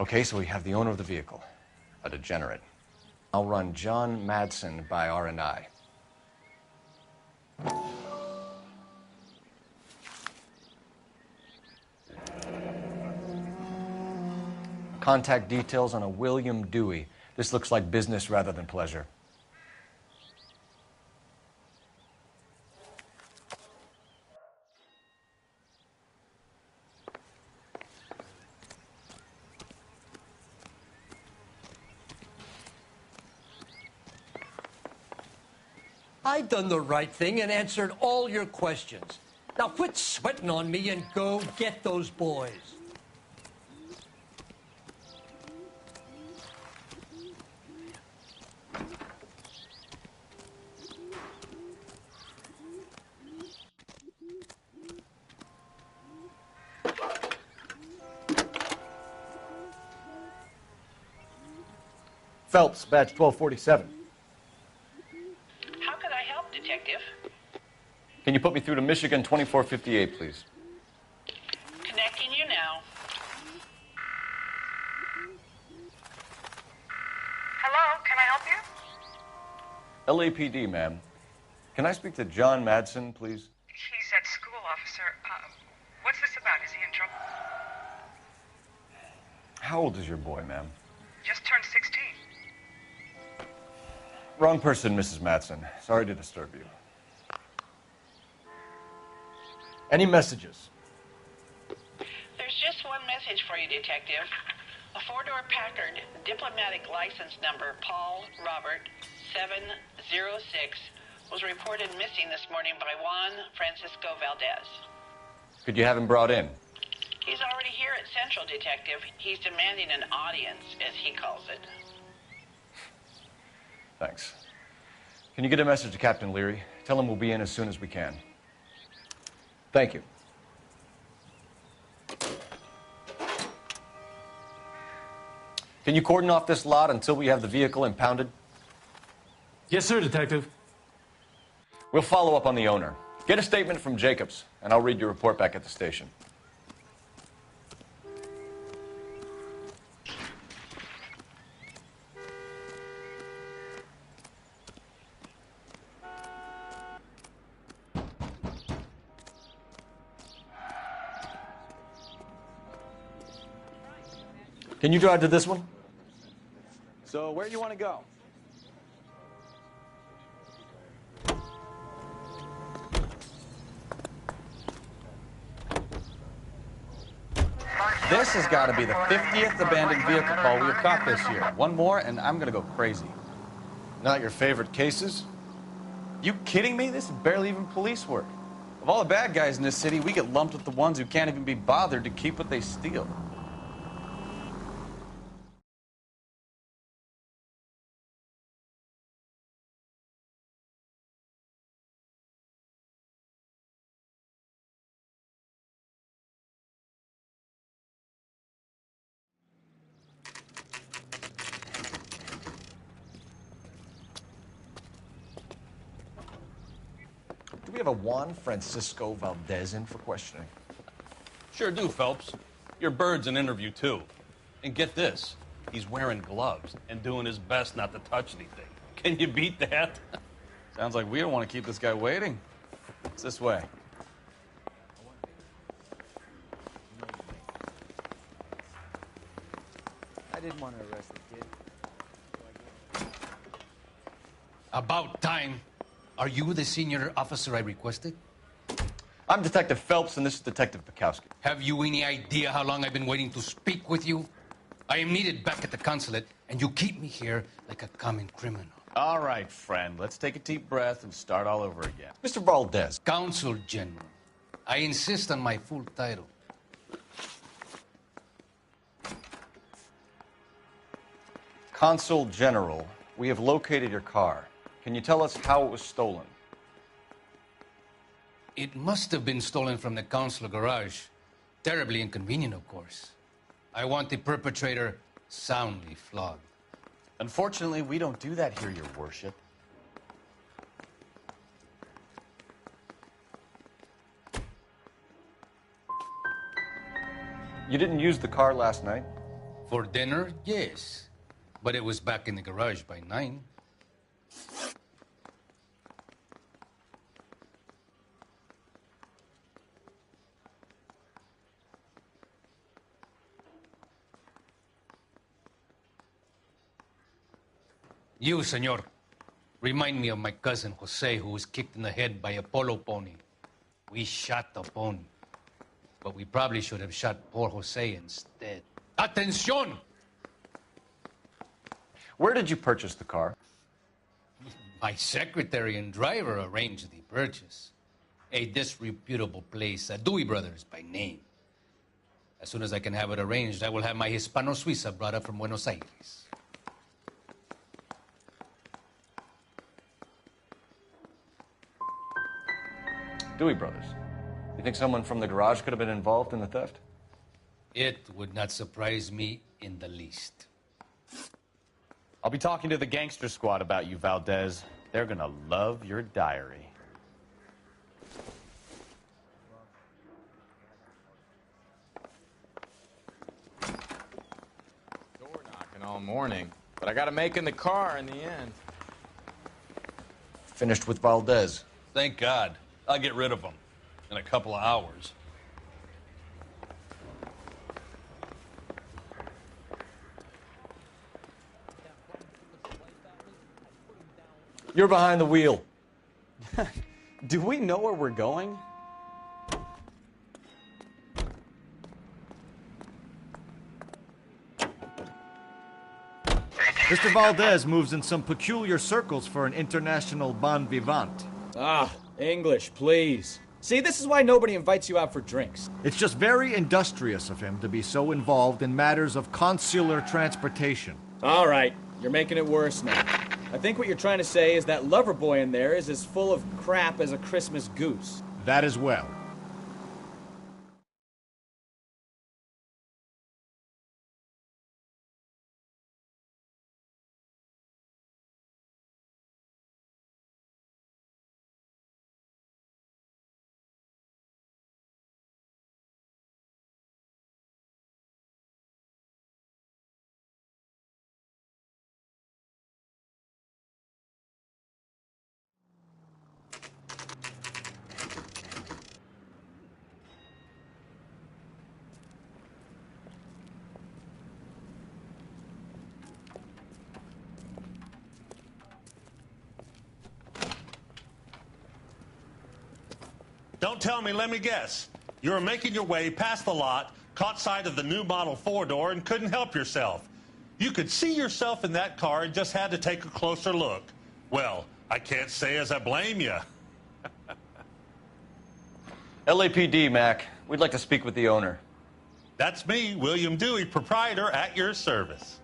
Speaker 6: Okay, so we have the owner of the vehicle, a degenerate. I'll run John Madsen by R&I. Contact details on a William Dewey. This looks like business rather than pleasure.
Speaker 11: I done the right thing and answered all your questions. Now quit sweating on me and go get those boys.
Speaker 6: Phelps, badge 1247.
Speaker 18: How can I help, Detective?
Speaker 6: Can you put me through to Michigan 2458, please?
Speaker 18: Connecting you now. Hello, can I help you?
Speaker 6: LAPD, ma'am. Can I speak to John Madsen, please?
Speaker 12: He's at school, officer. What's this about? Is he in trouble?
Speaker 6: How old is your boy, ma'am?
Speaker 12: Just turned 16.
Speaker 6: Wrong person, Mrs. Madsen. Sorry to disturb you. Any messages?
Speaker 18: There's just one message for you, Detective. A four-door Packard, diplomatic license number Paul Robert 706, was reported missing this morning by Juan Francisco Valdez.
Speaker 6: Could you have him brought in?
Speaker 18: He's already here at Central, Detective. He's demanding an audience, as he calls it.
Speaker 6: Thanks. Can you get a message to Captain Leary? Tell him we'll be in as soon as we can. Thank you. Can you cordon off this lot until we have the vehicle impounded?
Speaker 9: Yes, sir, Detective.
Speaker 6: We'll follow up on the owner. Get a statement from Jacobs, and I'll read your report back at the station. Can you drive to this one?
Speaker 8: So where do you want to go?
Speaker 3: This has got to be the 50th abandoned vehicle call we've caught this year. One more, and I'm going to go crazy.
Speaker 2: Not your favorite cases?
Speaker 3: You kidding me? This is barely even police work. Of all the bad guys in this city, we get lumped with the ones who can't even be bothered to keep what they steal.
Speaker 2: Do we have a Juan Francisco Valdez in for questioning?
Speaker 13: Sure do, Phelps. Your bird's an interview, too. And get this, he's wearing gloves and doing his best not to touch anything. Can you beat that?
Speaker 3: Sounds like we don't want to keep this guy waiting. It's this way.
Speaker 8: I didn't want to arrest the kid.
Speaker 11: About time. Are you the senior officer I requested?
Speaker 6: I'm Detective Phelps, and this is Detective Bukowski.
Speaker 11: Have you any idea how long I've been waiting to speak with you? I am needed back at the consulate, and you keep me here like a common criminal.
Speaker 3: All right, friend. Let's take a deep breath and start all over again.
Speaker 6: Mr. Valdez.
Speaker 11: Consul General. I insist on my full title.
Speaker 6: Consul General, we have located your car. Can you tell us how it was stolen?
Speaker 11: It must have been stolen from the consular garage. Terribly inconvenient, of course. I want the perpetrator soundly flogged.
Speaker 3: Unfortunately, we don't do that here, Your Worship.
Speaker 6: You didn't use the car last night?
Speaker 11: For dinner, yes. But it was back in the garage by 9. You, senor, remind me of my cousin Jose, who was kicked in the head by a polo pony. We shot the pony, but we probably should have shot poor Jose instead. Atención!
Speaker 6: Where did you purchase the car?
Speaker 11: My secretary and driver arranged the purchase. A disreputable place, Dewey Brothers by name. As soon as I can have it arranged, I will have my Hispano Suiza brought up from Buenos Aires.
Speaker 6: Dewey Brothers. You think someone from the garage could have been involved in the theft?
Speaker 11: It would not surprise me in the least.
Speaker 3: I'll be talking to the gangster squad about you, Valdez. They're gonna love your diary.
Speaker 14: Door knocking all morning, but I gotta make in the car in the end.
Speaker 6: Finished with Valdez.
Speaker 13: Thank God. I'll get rid of him in a couple of hours.
Speaker 6: You're behind the wheel.
Speaker 3: Do we know where we're going?
Speaker 16: Mr. Valdez moves in some peculiar circles for an international bon vivant.
Speaker 7: Ah, English, please. See, this is why nobody invites you out for drinks.
Speaker 16: It's just very industrious of him to be so involved in matters of consular transportation.
Speaker 7: All right, you're making it worse now. I think what you're trying to say is that lover boy in there is as full of crap as a Christmas goose.
Speaker 16: That as well.
Speaker 15: Don't tell me, let me guess. You were making your way past the lot, caught sight of the new model four-door, and couldn't help yourself. You could see yourself in that car and just had to take a closer look. Well, I can't say as I blame you.
Speaker 6: LAPD, Mac. We'd like to speak with the owner.
Speaker 15: That's me, William Dewey, proprietor, at your service.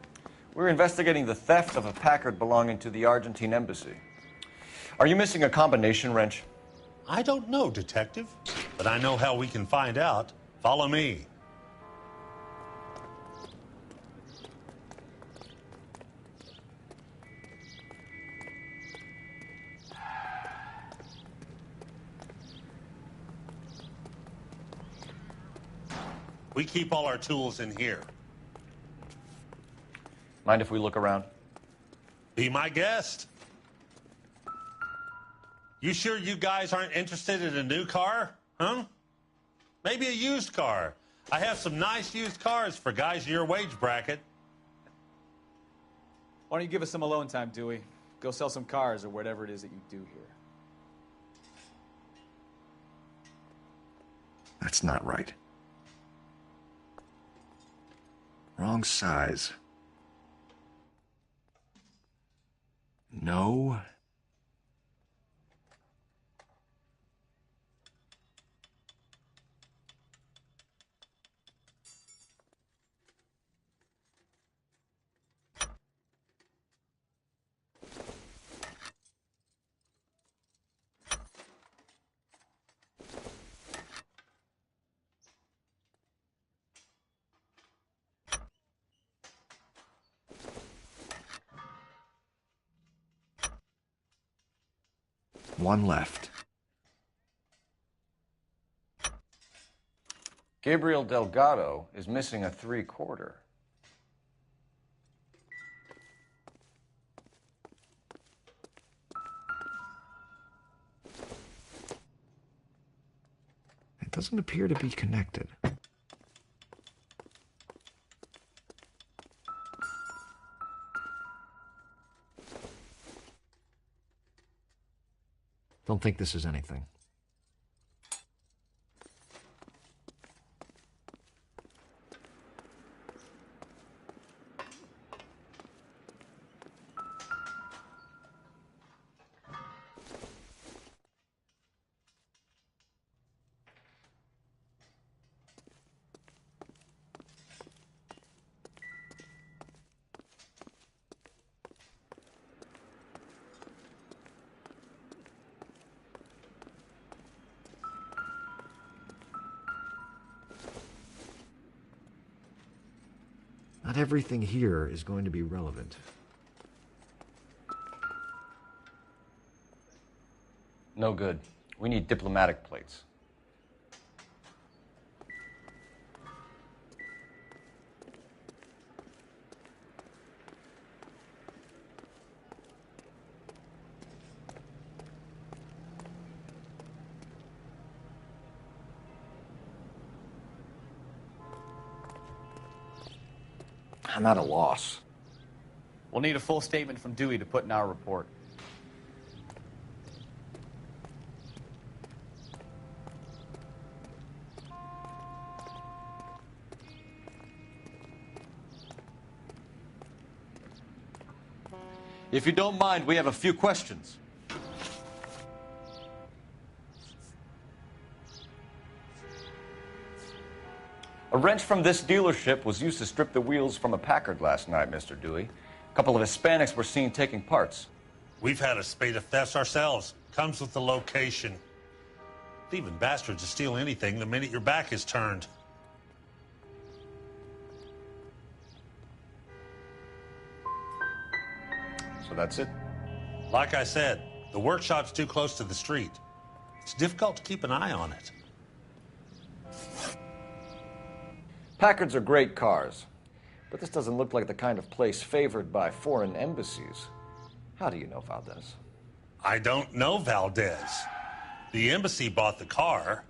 Speaker 6: We're investigating the theft of a Packard belonging to the Argentine embassy. Are you missing a combination wrench?
Speaker 15: I don't know, Detective, but I know how we can find out. Follow me. We keep all our tools in here.
Speaker 6: Mind if we look around?
Speaker 15: Be my guest. You sure you guys aren't interested in a new car? Huh? Maybe a used car. I have some nice used cars for guys in your wage bracket.
Speaker 8: Why don't you give us some alone time, Dewey? Go sell some cars or whatever it is that you do here.
Speaker 10: That's not right. Wrong size. No. One left.
Speaker 6: Gabriel Delgado is missing a 3/4.
Speaker 10: It doesn't appear to be connected. Don't think this is anything. Not everything here is going to be relevant.
Speaker 6: No good. We need diplomatic plates. I'm at a loss.
Speaker 5: We'll need a full statement from Dewey to put in our report.
Speaker 6: If you don't mind, we have a few questions. A wrench from this dealership was used to strip the wheels from a Packard last night, Mr. Dewey. A couple of Hispanics were seen taking parts.
Speaker 15: We've had a spate of thefts ourselves. Comes with the location. Thieving bastards to steal anything the minute your back is turned.
Speaker 6: So that's it?
Speaker 15: Like I said, the workshop's too close to the street. It's difficult to keep an eye on it.
Speaker 6: Packards are great cars, but this doesn't look like the kind of place favored by foreign embassies. How do you know Valdez?
Speaker 15: I don't know Valdez. The embassy bought the car.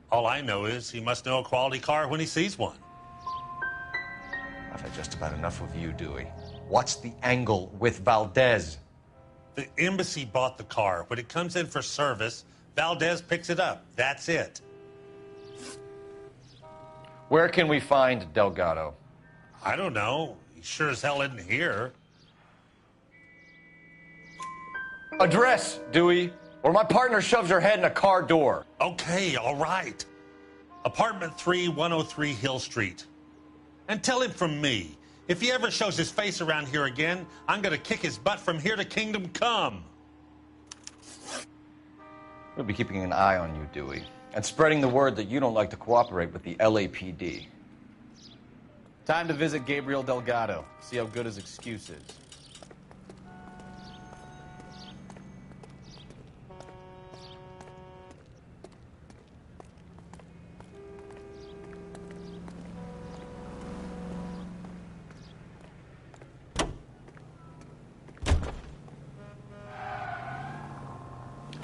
Speaker 15: All I know is he must know a quality car when he sees one.
Speaker 6: I've had just about enough of you, Dewey. What's the angle with Valdez?
Speaker 15: The embassy bought the car. When it comes in for service, Valdez picks it up. That's it.
Speaker 6: Where can we find Delgado?
Speaker 15: I don't know. He sure as hell isn't here.
Speaker 6: Address, Dewey, or my partner shoves her head in a car door.
Speaker 15: Okay, all right. Apartment 3, 103 Hill Street. And tell him from me, if he ever shows his face around here again, I'm going to kick his butt from here to Kingdom Come.
Speaker 6: We'll be keeping an eye on you, Dewey, and spreading the word that you don't like to cooperate with the LAPD.
Speaker 3: Time to visit Gabriel Delgado, see how good his excuse is.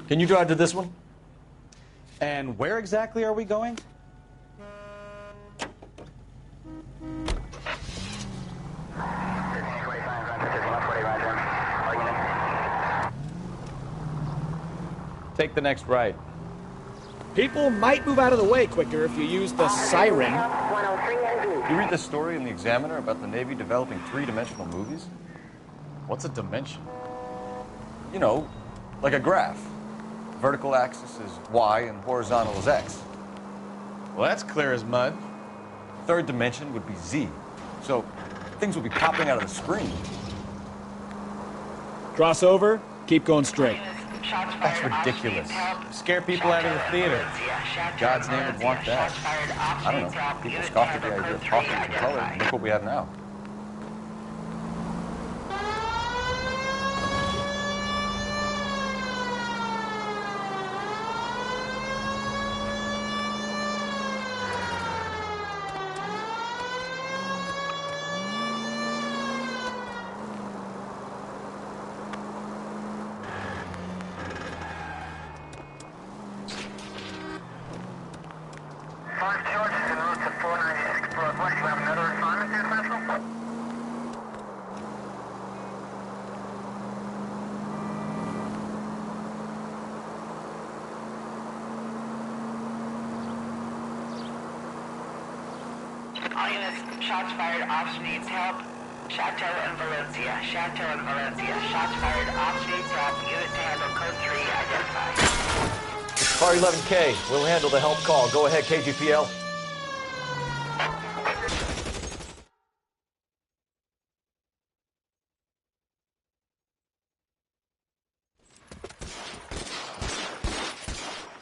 Speaker 6: Can you drive to this one?
Speaker 3: And where exactly are we going? Take the next right.
Speaker 7: People might move out of the way quicker if you use the siren.
Speaker 6: You read this story in the Examiner about the Navy developing three-dimensional movies?
Speaker 3: What's a dimension?
Speaker 6: You know, like a graph. Vertical axis is Y and horizontal is X.
Speaker 3: Well, that's clear as mud.
Speaker 6: Third dimension would be Z. So things will be popping out of the screen.
Speaker 7: Cross over, keep going straight.
Speaker 3: That's ridiculous. Scare people out of the theater. God's name would want that.
Speaker 6: I don't know. People scoffed at the idea of talking in color, and look what we have now.
Speaker 18: All units, shots fired, officer needs help. Chateau and Valencia. Chateau and Valencia. Shots fired, officer needs help. Unit to handle code 3 identified.
Speaker 6: Car 11K, we'll handle the help call. Go ahead, KGPL.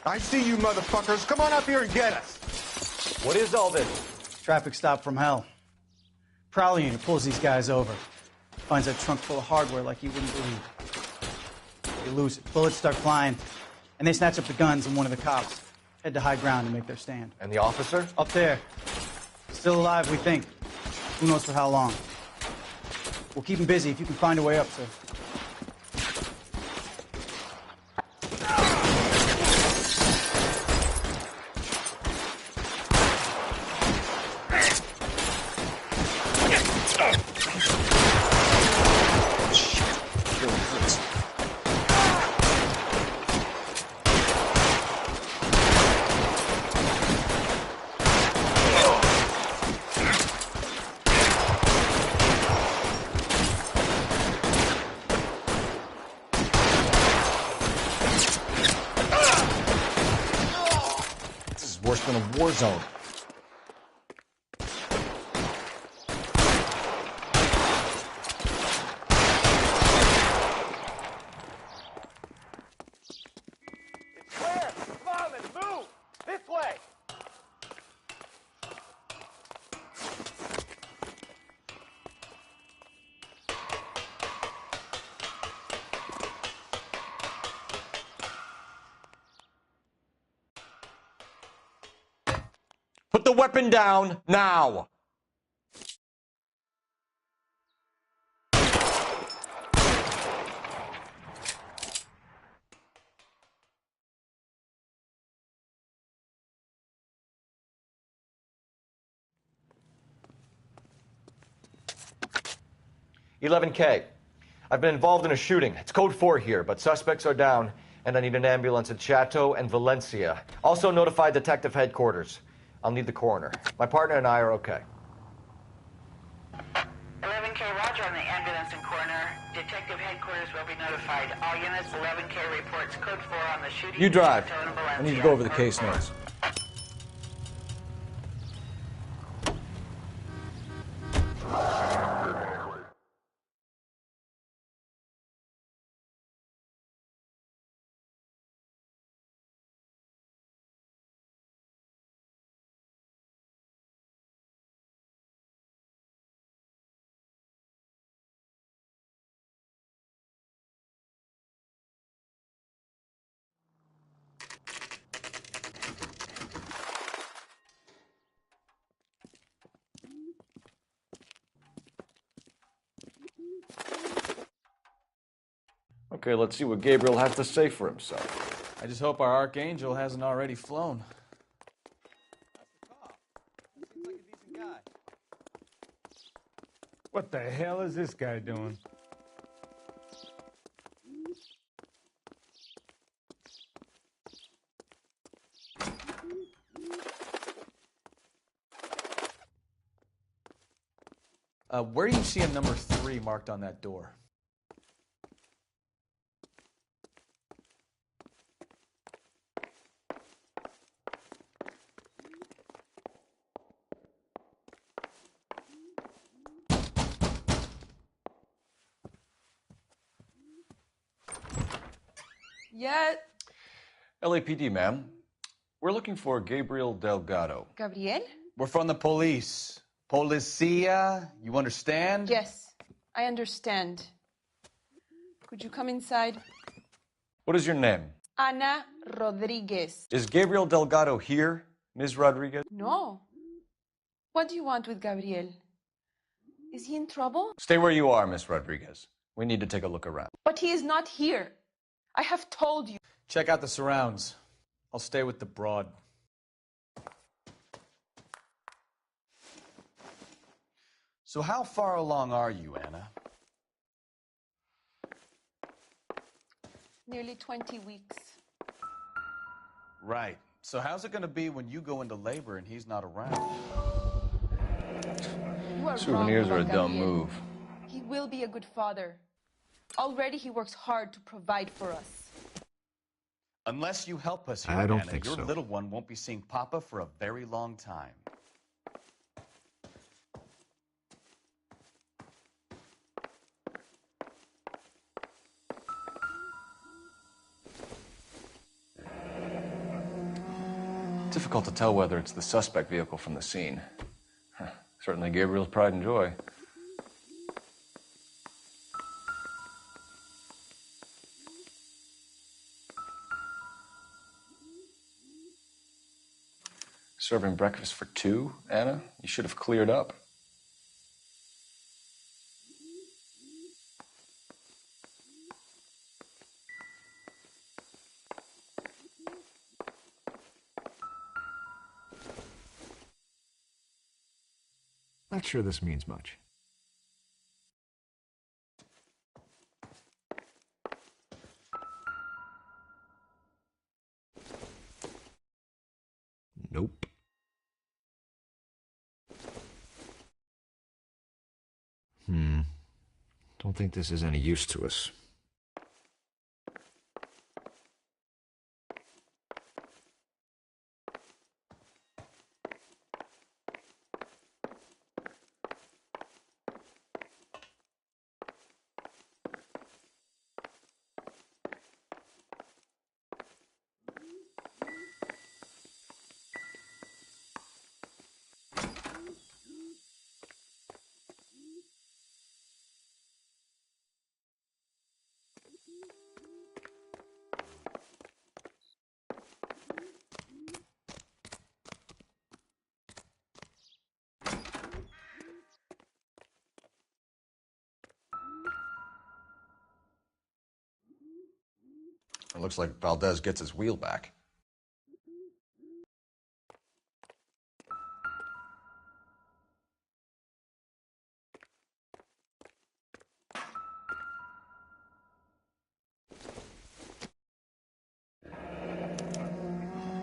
Speaker 17: I see you motherfuckers. Come on up here and get us.
Speaker 6: What is all this?
Speaker 19: Traffic stop from hell. Prowler unit pulls these guys over. Finds a trunk full of hardware like you wouldn't believe. They lose it. Bullets start flying. And they snatch up the guns and one of the cops. Head to high ground and make their stand.
Speaker 6: And the officer?
Speaker 19: Up there. Still alive, we think. Who knows for how long. We'll keep him busy if you can find a way up, sir.
Speaker 6: Worse than a war zone.
Speaker 17: It's clear. Come on, let's move. This way.
Speaker 6: Put the weapon down now. "11K. I've been involved in a shooting. It's code 4 here, but suspects are down. And I need an ambulance at Chateau and Valencia. Also notify detective headquarters. I'll need the coroner. My partner and I are okay.
Speaker 18: 11K, roger on the ambulance and coroner. Detective headquarters will be notified. All units, 11K reports code 4 on the shooting.
Speaker 2: You drive.
Speaker 18: Chateau and
Speaker 2: I need to
Speaker 18: Valencia.
Speaker 2: go over the case notes.
Speaker 6: Okay, let's see what Gabriel has to say for himself.
Speaker 3: I just hope our Archangel hasn't already flown.
Speaker 4: What the hell is this guy doing?
Speaker 3: Where do you see a number 3 marked on that door?
Speaker 20: Yeah.
Speaker 6: LAPD, ma'am. We're looking for Gabriel Delgado.
Speaker 20: Gabriel?
Speaker 3: We're from the police. Policia, you understand?
Speaker 20: Yes, I understand. Could you come inside?
Speaker 6: What is your name?
Speaker 20: Ana Rodriguez.
Speaker 6: Is Gabriel Delgado here, Ms. Rodriguez?
Speaker 20: No. What do you want with Gabriel? Is he in trouble?
Speaker 6: Stay where you are, Ms. Rodriguez. We need to take a look around.
Speaker 20: But he is not here. I have told you.
Speaker 3: Check out the surrounds. I'll stay with the broad. So how far along are you, Anna?
Speaker 20: Nearly 20 weeks.
Speaker 3: Right. So how's it going to be when you go into labor and he's not around?
Speaker 20: You are
Speaker 6: Souvenirs
Speaker 20: wrong
Speaker 6: are a
Speaker 20: about
Speaker 6: dumb
Speaker 20: Gabriel.
Speaker 6: move.
Speaker 20: He will be a good father. Already he works hard to provide for us.
Speaker 3: Unless you help us here,
Speaker 10: I don't
Speaker 3: Anna,
Speaker 10: think
Speaker 3: your
Speaker 10: so.
Speaker 3: little one won't be seeing Papa for a very long time.
Speaker 6: Difficult to tell whether it's the suspect vehicle from the scene. Certainly Gabriel's pride and joy. Serving breakfast for 2, Anna? You should have cleared up.
Speaker 10: Not sure this means much. Nope. Don't think this is any use to us.
Speaker 6: It looks like Valdez gets his wheel back.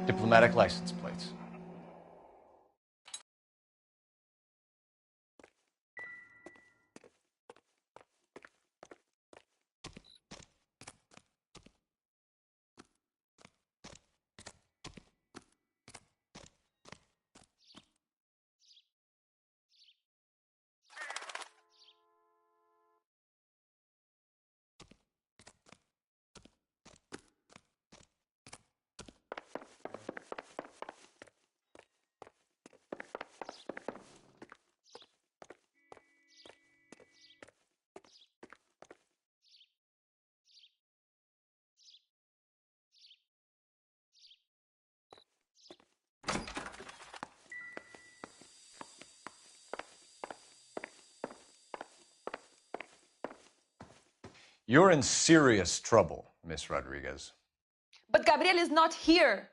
Speaker 2: Diplomatic license plates. You're in serious trouble, Miss Rodriguez.
Speaker 20: But Gabriel is not here.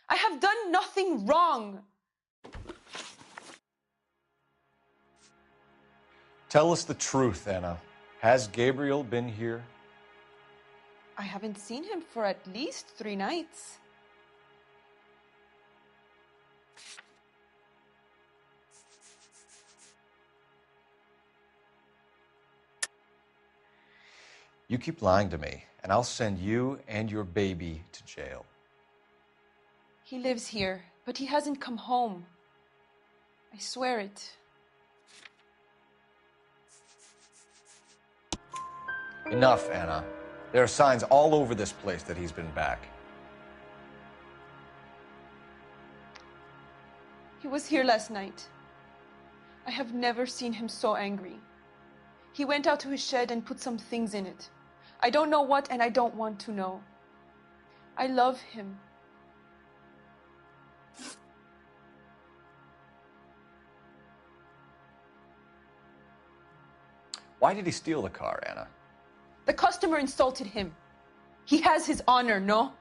Speaker 20: I have done nothing wrong.
Speaker 2: Tell us the truth, Anna. Has Gabriel been here?
Speaker 20: I haven't seen him for at least 3 nights.
Speaker 2: You keep lying to me, and I'll send you and your baby to jail.
Speaker 20: He lives here, but he hasn't come home. I swear it.
Speaker 2: Enough, Anna. There are signs all over this place that he's been back.
Speaker 20: He was here last night. I have never seen him so angry. He went out to his shed and put some things in it. I don't know what, and I don't want to know. I love him.
Speaker 2: Why did he steal the car, Anna?
Speaker 20: The customer insulted him. He has his honor, no?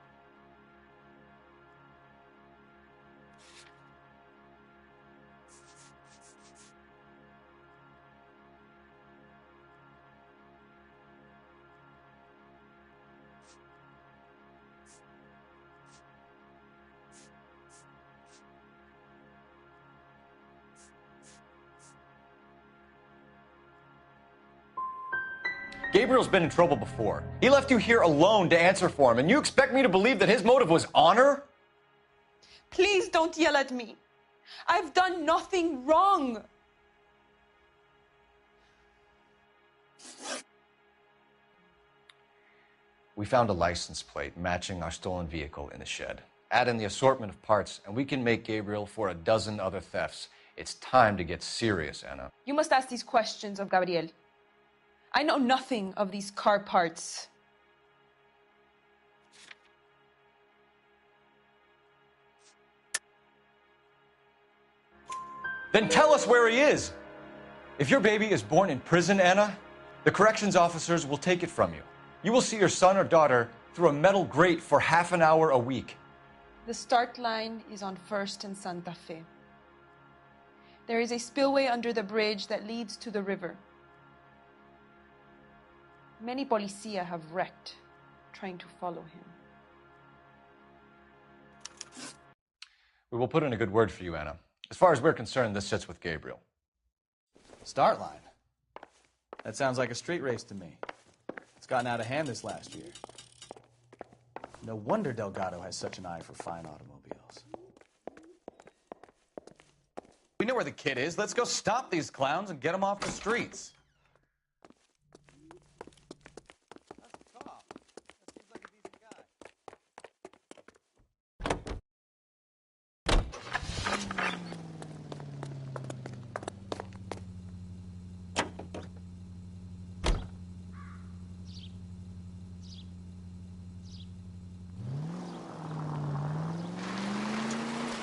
Speaker 2: Gabriel's been in trouble before. He left you here alone to answer for him, and you expect me to believe that his motive was honor?
Speaker 20: Please don't yell at me. I've done nothing wrong.
Speaker 2: We found a license plate matching our stolen vehicle in the shed. Add in the assortment of parts, and we can make Gabriel for a dozen other thefts. It's time to get serious, Anna.
Speaker 20: You must ask these questions of Gabriel. I know nothing of these car parts.
Speaker 2: Then tell us where he is. If your baby is born in prison, Anna, the corrections officers will take it from you. You will see your son or daughter through a metal grate for half an hour a week.
Speaker 20: The start line is on 1st and Santa Fe. There is a spillway under the bridge that leads to the river. Many policia have wrecked trying to follow him.
Speaker 2: We will put in a good word for you, Anna. As far as we're concerned, this sits with Gabriel.
Speaker 8: Start line? That sounds like a street race to me. It's gotten out of hand this last year. No wonder Delgado has such an eye for fine automobiles. We know where the kid is. Let's go stop these clowns and get them off the streets.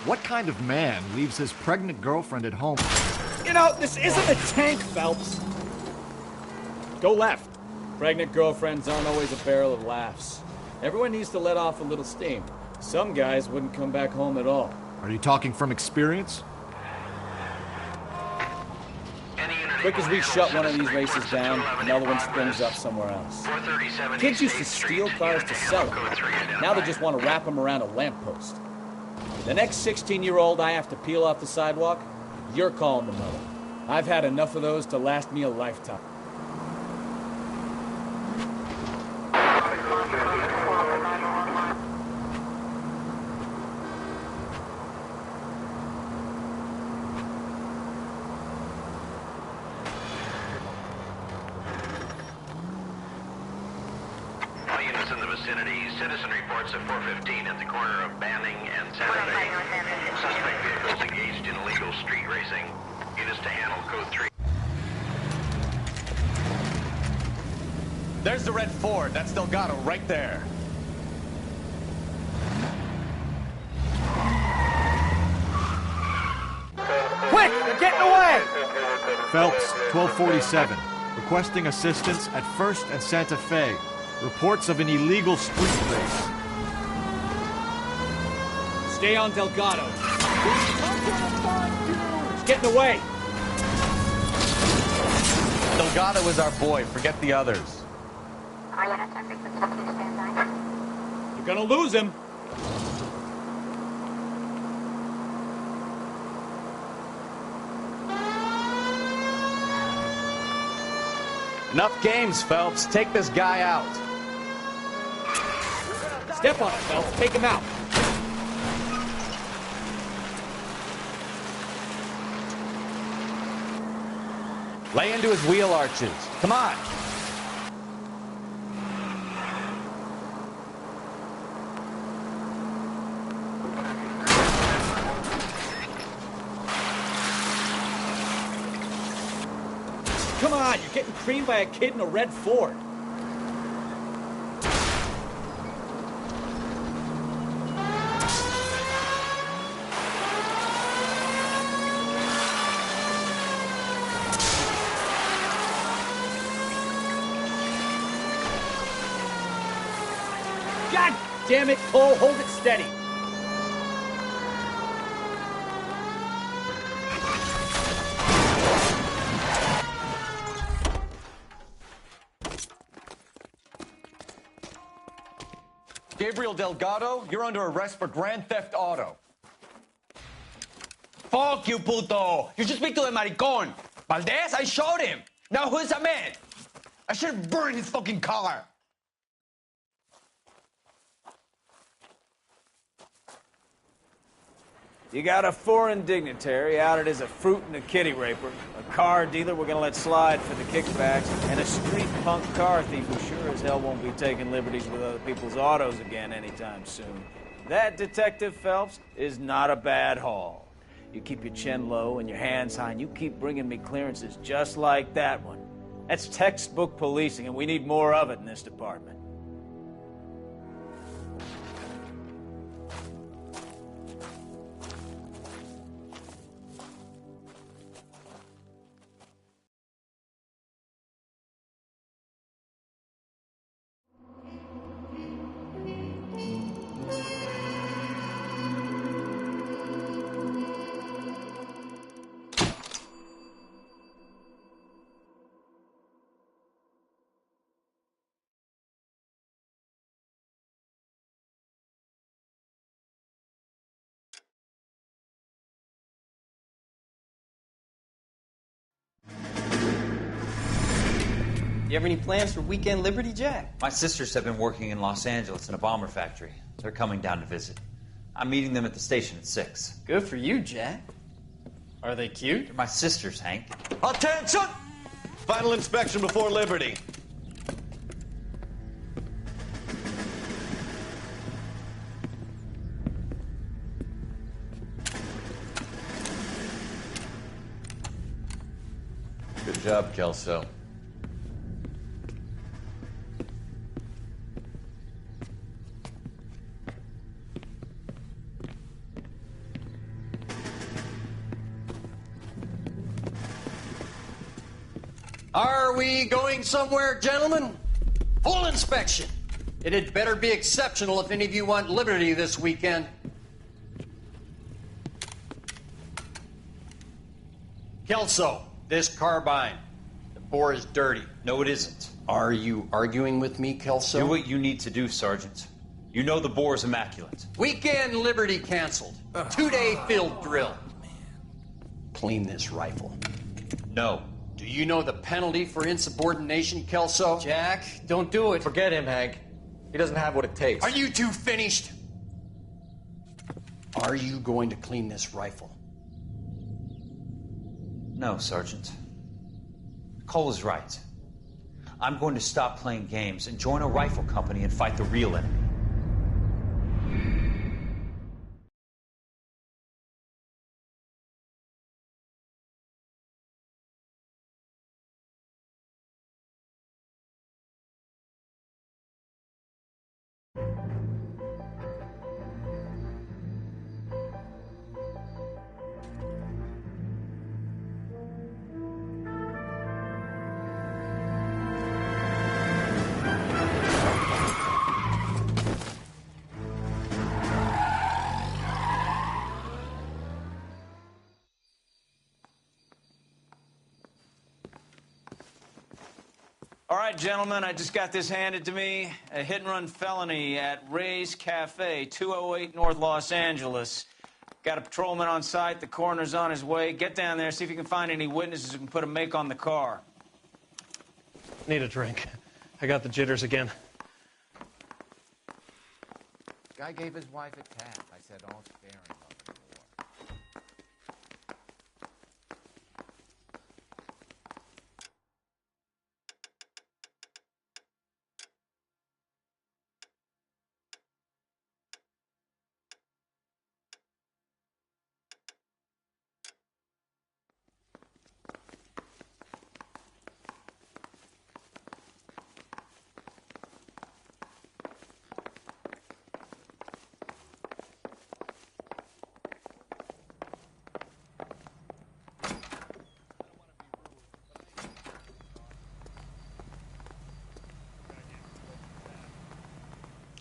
Speaker 16: What kind of man leaves his pregnant girlfriend at home?
Speaker 7: You know, this isn't a tank, Phelps. Go left. Pregnant girlfriends aren't always a barrel of laughs. Everyone needs to let off a little steam. Some guys wouldn't come back home at all.
Speaker 16: Are you talking from experience?
Speaker 7: Quick as we shut one of these races down, another one springs up somewhere else. Kids used to steal cars to sell them. Now they just want to wrap them around a lamppost. The next 16-year-old I have to peel off the sidewalk, you're calling the mother. I've had enough of those to last me a lifetime.
Speaker 1: All units in the vicinity, citizen reports at 415 at the corner of Banning and Santa Fe. Suspect vehicles engaged in illegal street racing. Units to handle code 3.
Speaker 5: There's the red Ford. That's Delgado right there.
Speaker 19: Quick! They're getting away!
Speaker 16: Phelps, 1247. Requesting assistance at 1st and Santa Fe. Reports of an illegal street race.
Speaker 7: Stay on Delgado. He's getting away.
Speaker 3: Delgado is our boy. Forget the others.
Speaker 7: You're gonna lose him.
Speaker 3: Enough games, Phelps. Take this guy out.
Speaker 7: Step on it, Phelps. Take him out.
Speaker 3: Lay into his wheel arches. Come on.
Speaker 7: Come on, you're getting creamed by a kid in a red Ford. God damn it, Cole, hold it steady.
Speaker 6: Gabriel Delgado, you're under arrest for grand theft auto.
Speaker 5: Fuck you, puto! You should speak to the maricón. Valdez, I showed him. Now who's the man? I should have burned his fucking car. You got a foreign dignitary outed as a fruit and a kitty raper, a car dealer we're gonna let slide for the kickbacks, and a street punk car thief who sure as hell won't be taking liberties with other people's autos again anytime soon. That, Detective Phelps, is not a bad haul. You keep your chin low and your hands high, and you keep bringing me clearances just like that one. That's textbook policing, and we need more of it in this department.
Speaker 22: You have any plans for Weekend Liberty, Jack?
Speaker 23: My sisters have been working in Los Angeles in a bomber factory. They're coming down to visit. I'm meeting them at the station at 6.
Speaker 22: Good for you, Jack. Are they cute?
Speaker 23: They're my sisters, Hank.
Speaker 24: Attention! Final inspection before Liberty.
Speaker 6: Good job, Kelso.
Speaker 11: Are we going somewhere, gentlemen? Full inspection. It had better be exceptional if any of you want liberty this weekend. Kelso, this carbine. The bore is dirty.
Speaker 23: No, it isn't.
Speaker 11: Are you arguing with me, Kelso?
Speaker 23: Do what you need to do, Sergeant. You know the bore's immaculate.
Speaker 9: Weekend Liberty canceled. 2-day field drill. Clean this rifle.
Speaker 23: No.
Speaker 9: Do you know the penalty for insubordination, Kelso?
Speaker 22: Jack, don't do it.
Speaker 6: Forget him, Hank. He doesn't have what it takes.
Speaker 9: Are you two finished? Are you going to clean this rifle?
Speaker 23: No, Sergeant. Cole is right. I'm going to stop playing games and join a rifle company and fight the real enemy.
Speaker 5: All right, gentlemen, I just got this handed to me. A hit-and-run felony at Ray's Cafe, 208 North Los Angeles. Got a patrolman on site. The coroner's on his way. Get down there, see if you can find any witnesses who can put a make on the car.
Speaker 12: Need a drink. I got the jitters again.
Speaker 2: Guy gave his wife a tap. I said, all sparing of the war.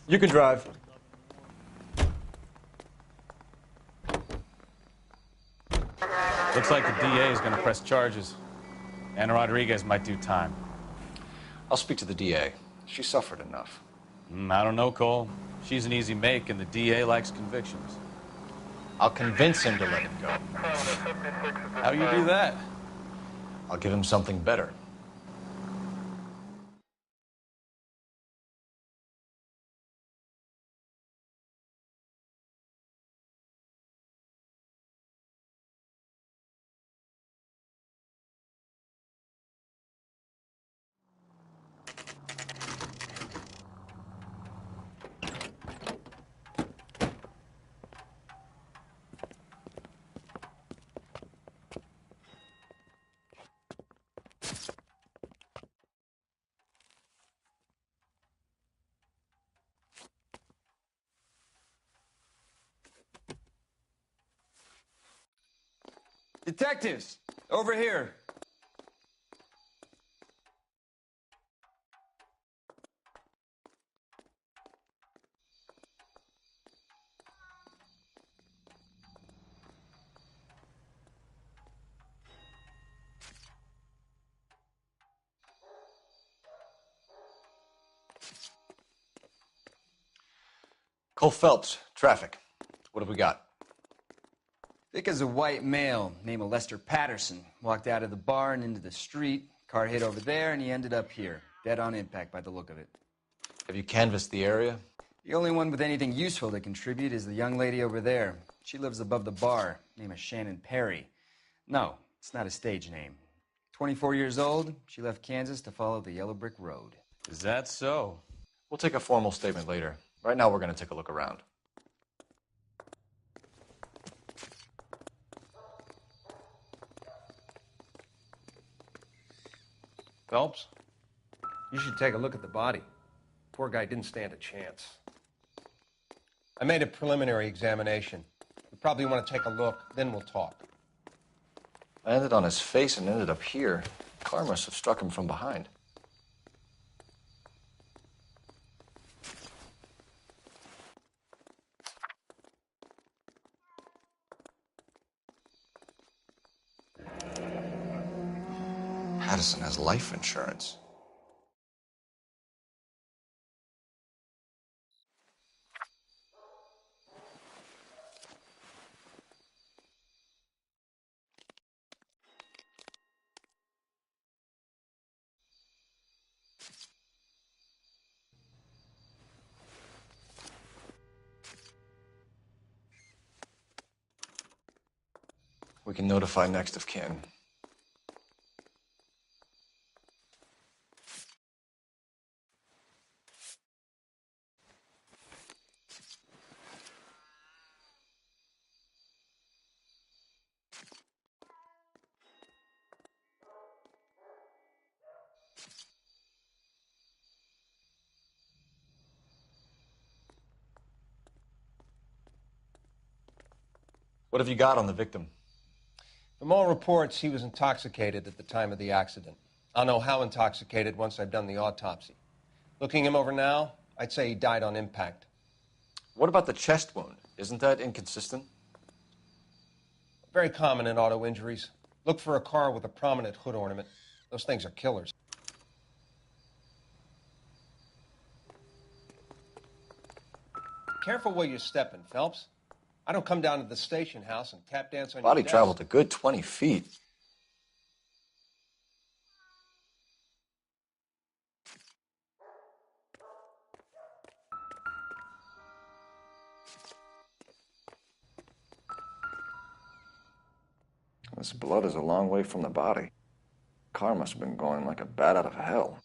Speaker 6: You can drive.
Speaker 3: Looks like the DA is going to press charges. Anna Rodriguez might do time.
Speaker 2: I'll speak to the DA. She suffered enough.
Speaker 3: I don't know, Cole. She's an easy make, and the DA likes convictions.
Speaker 2: I'll convince him to let it go.
Speaker 3: How do you do that?
Speaker 2: I'll give him something better.
Speaker 5: Detectives, over here.
Speaker 2: Cole Phelps, traffic. What have we got?
Speaker 22: Thick as a white male, named Lester Patterson. Walked out of the bar and into the street. Car hit over there, and he ended up here. Dead on impact by the look of it.
Speaker 2: Have you canvassed the area?
Speaker 22: The only one with anything useful to contribute is the young lady over there. She lives above the bar. Name is Shannon Perry. No, it's not a stage name. 24 years old, she left Kansas to follow the Yellow Brick Road.
Speaker 3: Is that so?
Speaker 2: We'll take a formal statement later. Right now, we're going to take a look around.
Speaker 14: Phelps, you should take a look at the body. Poor guy didn't stand a chance. I made a preliminary examination. You probably want to take a look, then we'll talk.
Speaker 2: I landed on his face and ended up here. The car must have struck him from behind. Patterson has life insurance. We can notify next of kin. What have you got on the victim?
Speaker 14: From all reports, he was intoxicated at the time of the accident. I'll know how intoxicated once I've done the autopsy. Looking him over now, I'd say he died on impact.
Speaker 2: What about the chest wound? Isn't that inconsistent?
Speaker 14: Very common in auto injuries. Look for a car with a prominent hood ornament. Those things are killers. Careful where you're stepping, Phelps. I don't come down to the station house and tap dance on your
Speaker 2: Body
Speaker 14: desk.
Speaker 2: traveled a good 20 feet. This blood is a long way from the body. Car must have been going like a bat out of hell.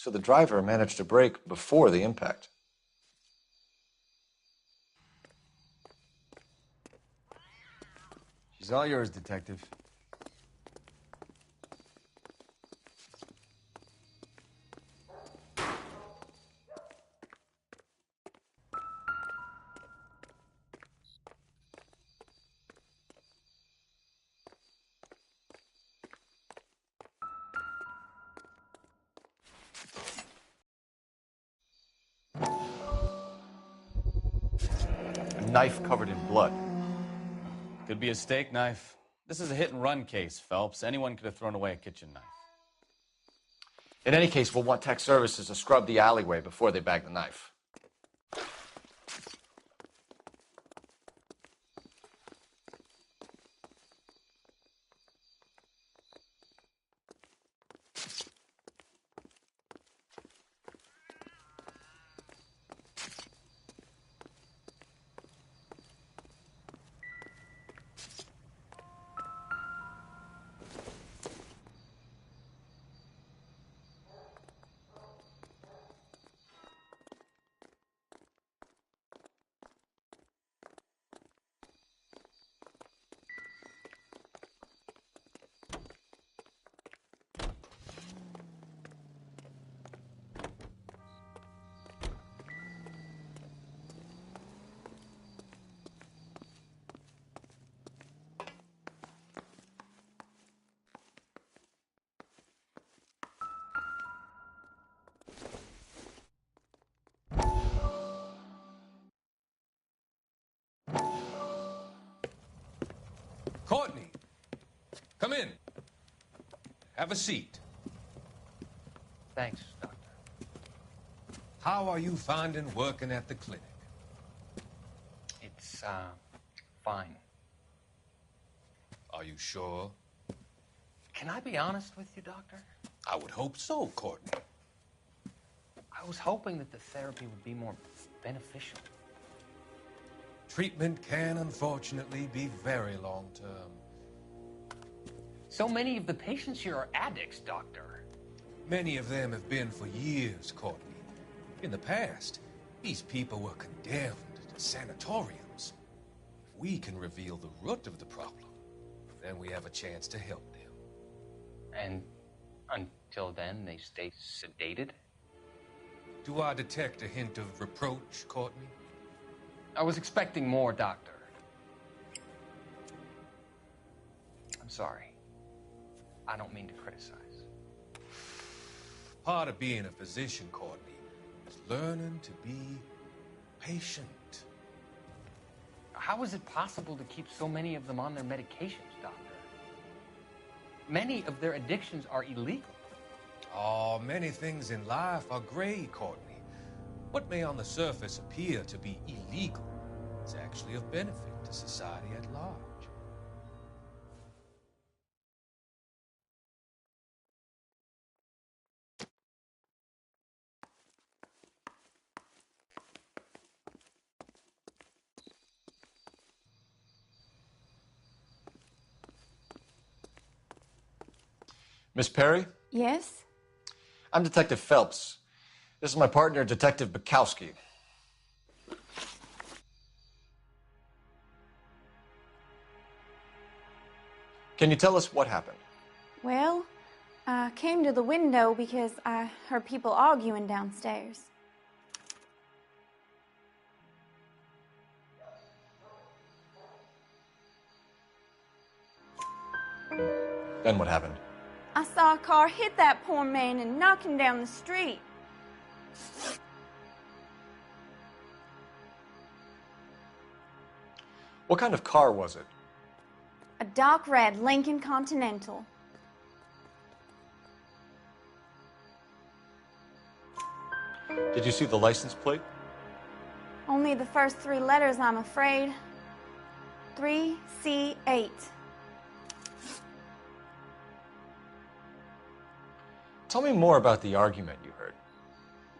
Speaker 2: So the driver managed to brake before the impact.
Speaker 22: She's all yours, Detective.
Speaker 2: A knife covered in blood.
Speaker 3: Could be a steak knife. This is a hit-and-run case, Phelps. Anyone could have thrown away a kitchen knife.
Speaker 2: In any case, we'll want tech services to scrub the alleyway before they bag the knife.
Speaker 13: Courtney, come in. Have a seat.
Speaker 9: Thanks, Doctor.
Speaker 13: How are you finding working at the clinic?
Speaker 9: It's, fine.
Speaker 13: Are you sure?
Speaker 9: Can I be honest with you, Doctor?
Speaker 13: I would hope so, Courtney.
Speaker 9: I was hoping that the therapy would be more beneficial.
Speaker 13: Treatment can, unfortunately, be very long-term.
Speaker 9: So many of the patients here are addicts, Doctor.
Speaker 13: Many of them have been for years, Courtney. In the past, these people were condemned to sanatoriums. If we can reveal the root of the problem, then we have a chance to help them.
Speaker 9: And until then, they stay sedated?
Speaker 13: Do I detect a hint of reproach, Courtney?
Speaker 9: I was expecting more, Doctor. I'm sorry. I don't mean to criticize.
Speaker 13: Part of being a physician, Courtney, is learning to be patient.
Speaker 9: How is it possible to keep so many of them on their medications, Doctor? Many of their addictions are illegal.
Speaker 13: Oh, many things in life are gray, Courtney. What may on the surface appear to be illegal is actually of benefit to society at large.
Speaker 2: Miss Perry?
Speaker 15: Yes?
Speaker 2: I'm Detective Phelps. This is my partner, Detective Bukowski. Can you tell us what happened?
Speaker 15: Well, I came to the window because I heard people arguing downstairs.
Speaker 2: Then what happened?
Speaker 15: I saw a car hit that poor man and knock him down the street.
Speaker 2: What kind of car was it?
Speaker 15: A dark red Lincoln Continental.
Speaker 2: Did you see the license plate?
Speaker 15: Only the first 3 letters, I'm afraid. 3C8.
Speaker 2: Tell me more about the argument you heard.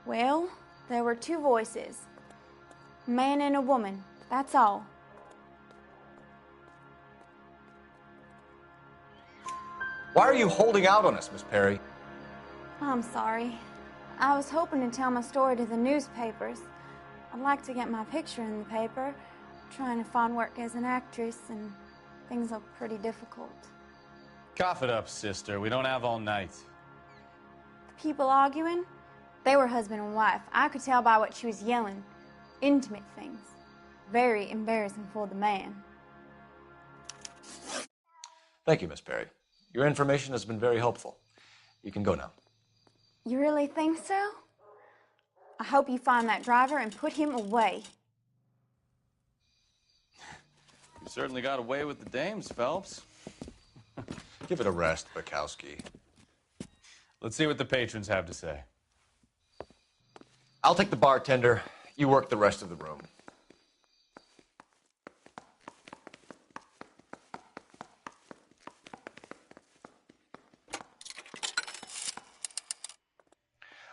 Speaker 15: Well, there were 2 voices. A man and a woman, that's all.
Speaker 2: Why are you holding out on us, Miss Perry?
Speaker 15: I'm sorry. I was hoping to tell my story to the newspapers. I'd like to get my picture in the paper. I'm trying to find work as an actress, and things look pretty difficult.
Speaker 3: Cough it up, sister. We don't have all night.
Speaker 15: The people arguing, they were husband and wife. I could tell by what she was yelling. Intimate things. Very embarrassing for the man.
Speaker 2: Thank you, Miss Perry. Your information has been very helpful. You can go now.
Speaker 15: You really think so? I hope you find that driver and put him away.
Speaker 3: You certainly got away with the dames, Phelps.
Speaker 2: Give it a rest, Bukowski.
Speaker 3: Let's see what the patrons have to say.
Speaker 2: I'll take the bartender. You work the rest of the room.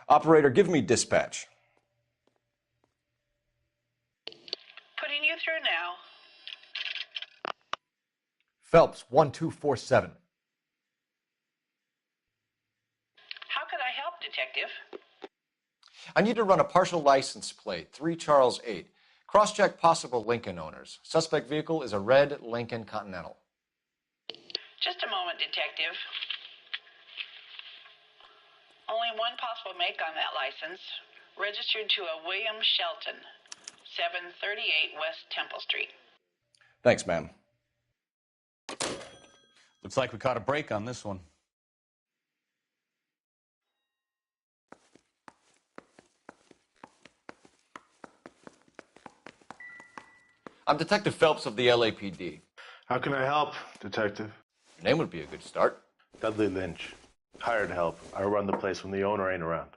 Speaker 2: Operator, give me dispatch.
Speaker 17: Putting you through now.
Speaker 2: Phelps, 1247.
Speaker 17: How could I help, Detective?
Speaker 2: I need to run a partial license plate, 3 Charles 8. Cross-check possible Lincoln owners. Suspect vehicle is a red Lincoln Continental.
Speaker 17: Just a moment, Detective. Only one possible make on that license. Registered to a William Shelton, 738 West Temple Street.
Speaker 2: Thanks, ma'am.
Speaker 3: Looks like we caught a break on this one.
Speaker 2: I'm Detective Phelps of the LAPD.
Speaker 18: How can I help, Detective?
Speaker 2: Your name would be a good start.
Speaker 18: Dudley Lynch. Hired help. I run the place when the owner ain't around.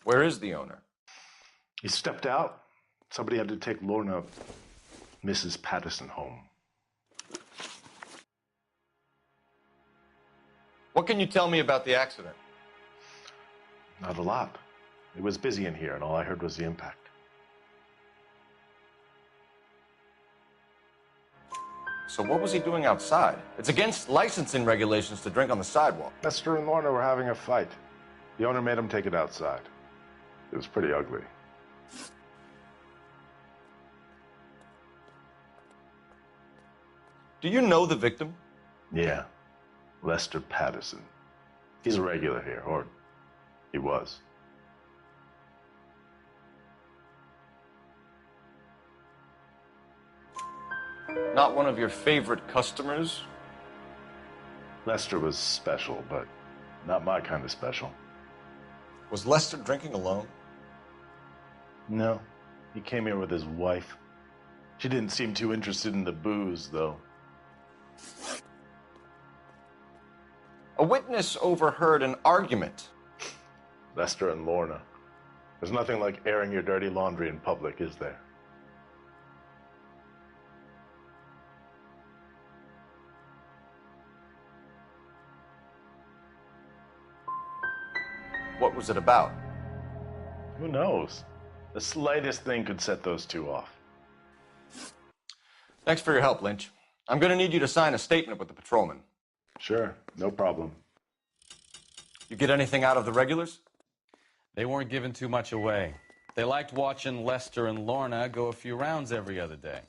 Speaker 2: Where is the owner?
Speaker 18: He stepped out. Somebody had to take Lorna, Mrs. Patterson, home.
Speaker 2: What can you tell me about the accident?
Speaker 18: Not a lot. It was busy in here, and all I heard was the impact.
Speaker 2: So what was he doing outside? It's against licensing regulations to drink on the sidewalk.
Speaker 18: Lester and Lorna were having a fight. The owner made him take it outside. It was pretty ugly.
Speaker 2: Do you know the victim?
Speaker 18: Yeah. Lester Patterson. He's a regular here, or he was.
Speaker 2: Not one of your favorite customers?
Speaker 18: Lester was special, but not my kind of special.
Speaker 2: Was Lester drinking alone?
Speaker 18: No. He came here with his wife. She didn't seem too interested in the booze, though.
Speaker 2: A witness overheard an argument.
Speaker 18: Lester and Lorna. There's nothing like airing your dirty laundry in public, is there?
Speaker 6: was it about?
Speaker 18: Who knows? The slightest thing could set those two off.
Speaker 6: Thanks for your help, Lynch. I'm going to need you to sign a statement with the patrolman.
Speaker 18: Sure, no problem.
Speaker 6: You get anything out of the regulars?
Speaker 3: They weren't giving too much away. They liked watching Lester and Lorna go a few rounds every other day.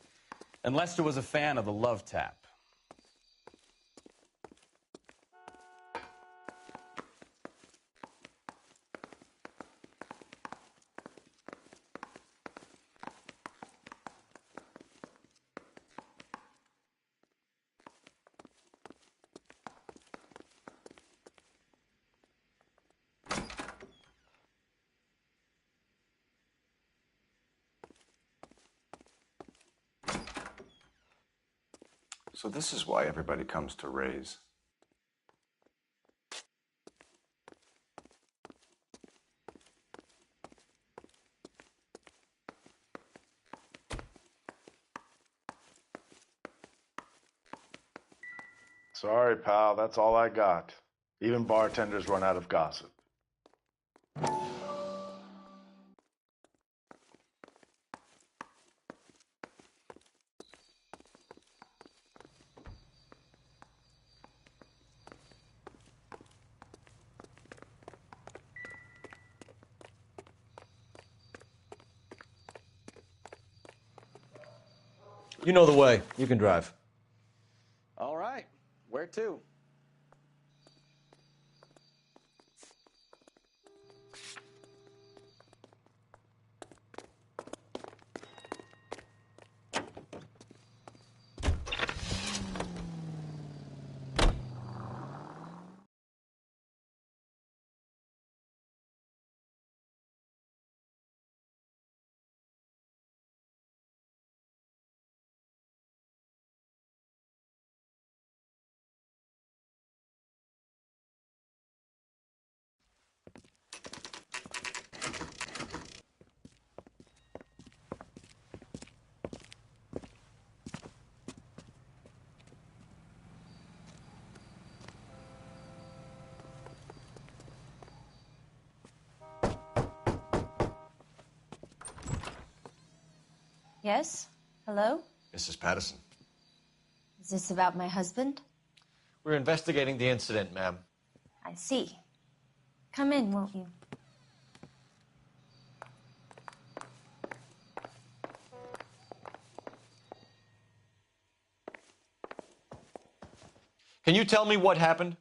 Speaker 3: And Lester was a fan of the love tap.
Speaker 2: So this is why everybody comes to Ray's.
Speaker 18: Sorry, pal, that's all I got. Even bartenders run out of gossip.
Speaker 6: You know the way. You can drive.
Speaker 3: All right. Where to?
Speaker 4: Yes? Hello?
Speaker 6: Mrs. Patterson.
Speaker 4: Is this about my husband?
Speaker 6: We're investigating the incident, ma'am.
Speaker 4: I see. Come in, won't you?
Speaker 6: Can you tell me what happened?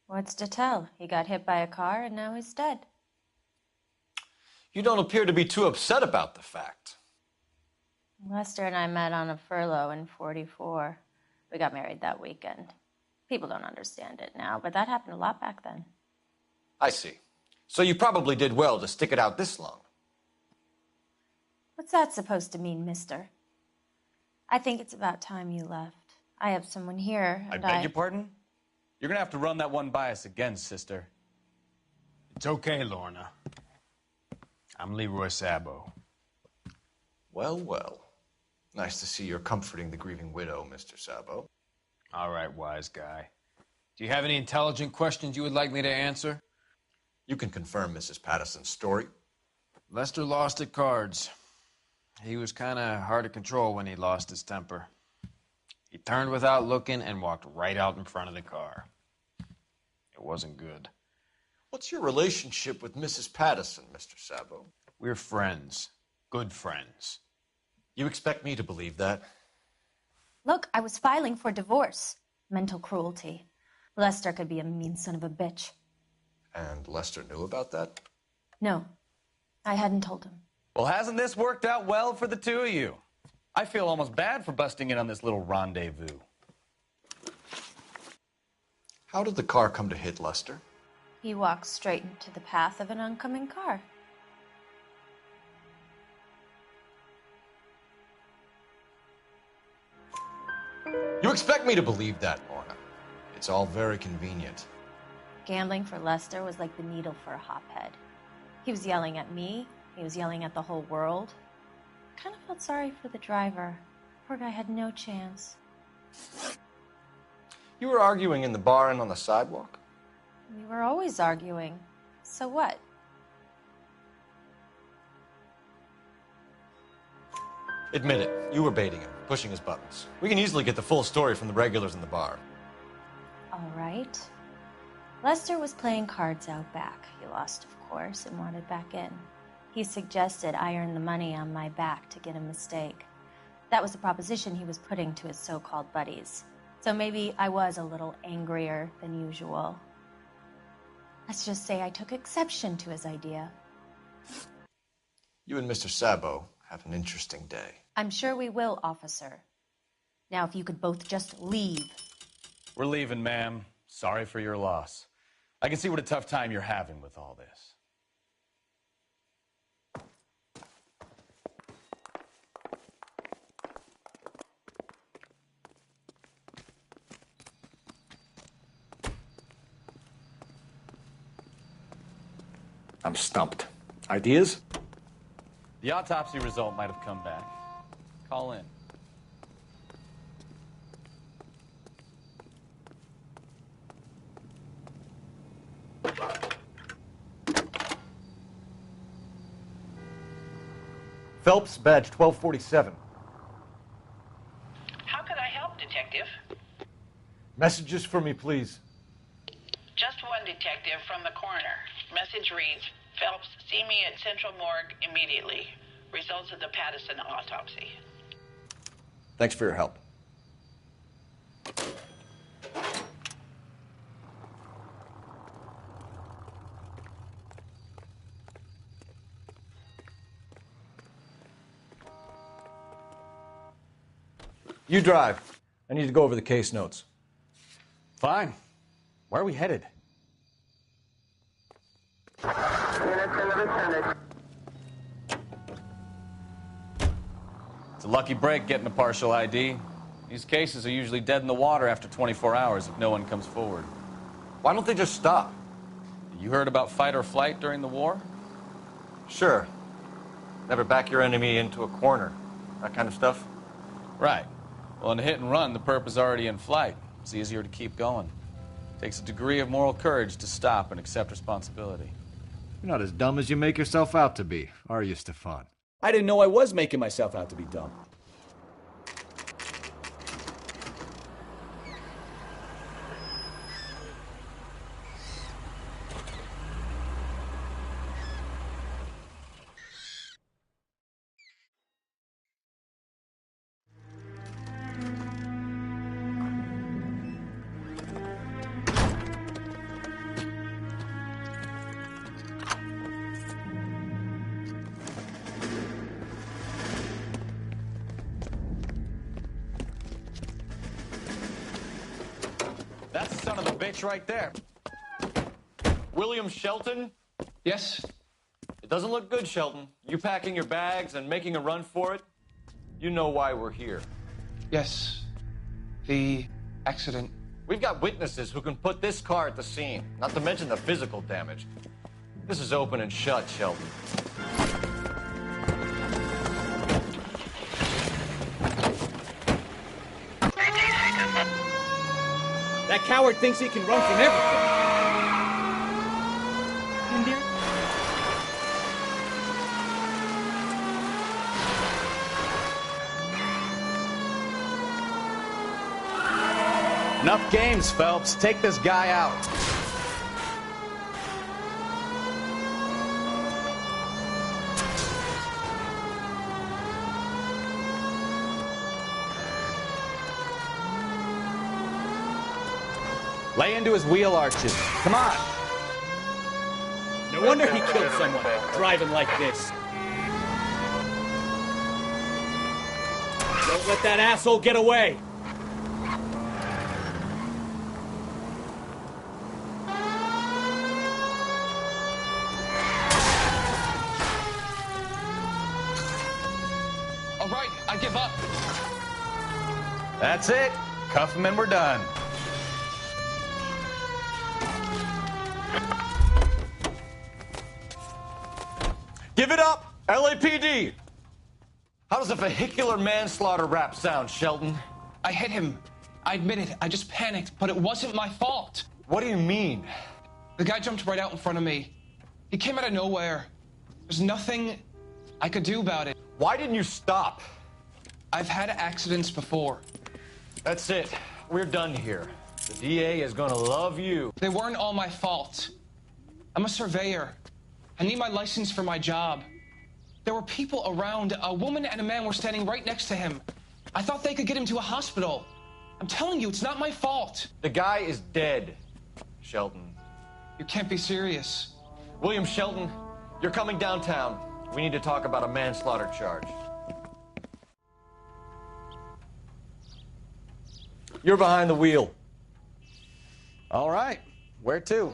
Speaker 4: What's to tell? He got hit by a car and now he's dead.
Speaker 6: You don't appear to be too upset about the fact.
Speaker 4: Lester and I met on a furlough in '44. We got married that weekend. People don't understand it now, but that happened a lot back then.
Speaker 6: I see. So you probably did well to stick it out this long.
Speaker 4: What's that supposed to mean, mister? I think it's about time you left. I have someone here,
Speaker 3: I
Speaker 4: and
Speaker 3: beg your pardon? You're gonna have to run that one by us again, sister.
Speaker 5: It's okay, Lorna. I'm Leroy Sabo.
Speaker 2: Well, well. Nice to see you're comforting the grieving widow, Mr. Sabo.
Speaker 5: All right, wise guy. Do you have any intelligent questions you would like me to answer?
Speaker 2: You can confirm Mrs. Patterson's story.
Speaker 5: Lester lost at cards. He was kind of hard to control when he lost his temper. He turned without looking and walked right out in front of the car. It wasn't good.
Speaker 2: What's your relationship with Mrs. Patterson, Mr. Sabo?
Speaker 5: We're friends. Good friends.
Speaker 2: You expect me to believe that?
Speaker 4: Look, I was filing for divorce. Mental cruelty. Lester could be a mean son of a bitch.
Speaker 2: And Lester knew about that?
Speaker 4: No, I hadn't told him.
Speaker 3: Well, hasn't this worked out well for the two of you? I feel almost bad for busting in on this little rendezvous.
Speaker 2: How did the car come to hit Lester?
Speaker 4: He walked straight into the path of an oncoming car.
Speaker 2: You expect me to believe that, Lorna? It's all very convenient.
Speaker 4: Gambling for Lester was like the needle for a hophead. He was yelling at me. He was yelling at the whole world. I kind of felt sorry for the driver. Poor guy had no chance.
Speaker 6: You were arguing in the bar and on the sidewalk?
Speaker 4: We were always arguing. So what?
Speaker 6: Admit it. You were baiting him, pushing his buttons. We can easily get the full story from the regulars in the bar.
Speaker 4: All right. Lester was playing cards out back. He lost, of course, and wanted back in. He suggested I earn the money on my back to get a mistake. That was the proposition he was putting to his so-called buddies. So maybe I was a little angrier than usual. Let's just say I took exception to his idea.
Speaker 2: You and Mr. Sabo have an interesting day.
Speaker 4: I'm sure we will, officer. Now, if you could both just leave.
Speaker 3: We're leaving, ma'am. Sorry for your loss. I can see what a tough time you're having with all this.
Speaker 2: I'm stumped. Ideas?
Speaker 3: The autopsy result might have come back. Call in.
Speaker 6: Phelps, badge 1247.
Speaker 17: How could I help, Detective?
Speaker 6: Messages for me, please.
Speaker 17: Just one detective from the coroner. Message reads, Phelps, see me at Central Morgue immediately. Results of the Pattison autopsy.
Speaker 2: Thanks for your help. You drive. I need to go over the case notes.
Speaker 3: Fine. Where are we headed? It's a lucky break getting a partial ID. These cases are usually dead in the water after 24 hours if no one comes forward.
Speaker 6: Why don't they just stop?
Speaker 3: You heard about fight or flight during the war?
Speaker 6: Sure. Never back your enemy into a corner. That kind of stuff?
Speaker 3: Right. Well, in a hit and run, the perp is already in flight. It's easier to keep going. Takes a degree of moral courage to stop and accept responsibility.
Speaker 16: You're not as dumb as you make yourself out to be, are you, Stefan?
Speaker 7: I didn't know I was making myself out to be dumb.
Speaker 3: That's the son of a bitch right there.
Speaker 6: William Shelton?
Speaker 9: Yes?
Speaker 6: It doesn't look good, Shelton. You packing your bags and making a run for it? You know why we're here.
Speaker 9: Yes. The accident.
Speaker 6: We've got witnesses who can put this car at the scene, not to mention the physical damage. This is open and shut, Shelton.
Speaker 7: That coward thinks he can run from everything.
Speaker 3: Enough games, Phelps. Take this guy out. Lay into his wheel arches. Come on.
Speaker 7: No wonder he killed someone, driving like this. Don't let that asshole get away.
Speaker 9: All right, I give up.
Speaker 3: That's it. Cuff him and we're done.
Speaker 6: Give it up, LAPD! How does a vehicular manslaughter rap sound, Shelton?
Speaker 9: I hit him. I admit it. I just panicked, but it wasn't my fault.
Speaker 6: What do you mean?
Speaker 9: The guy jumped right out in front of me,
Speaker 8: He came out of nowhere. There's nothing I could do about it.
Speaker 6: Why didn't you stop?
Speaker 8: I've had accidents before.
Speaker 6: That's it. We're done here. The DA is gonna love you.
Speaker 8: They weren't all my fault. I'm a surveyor. I need my license for my job. There were people around. A woman and a man were standing right next to him. I thought they could get him to a hospital. I'm telling you, it's not my fault.
Speaker 6: The guy is dead, Shelton.
Speaker 8: You can't be serious.
Speaker 6: William Shelton, you're coming downtown. We need to talk about a manslaughter charge. You're behind the wheel.
Speaker 3: All right. Where to?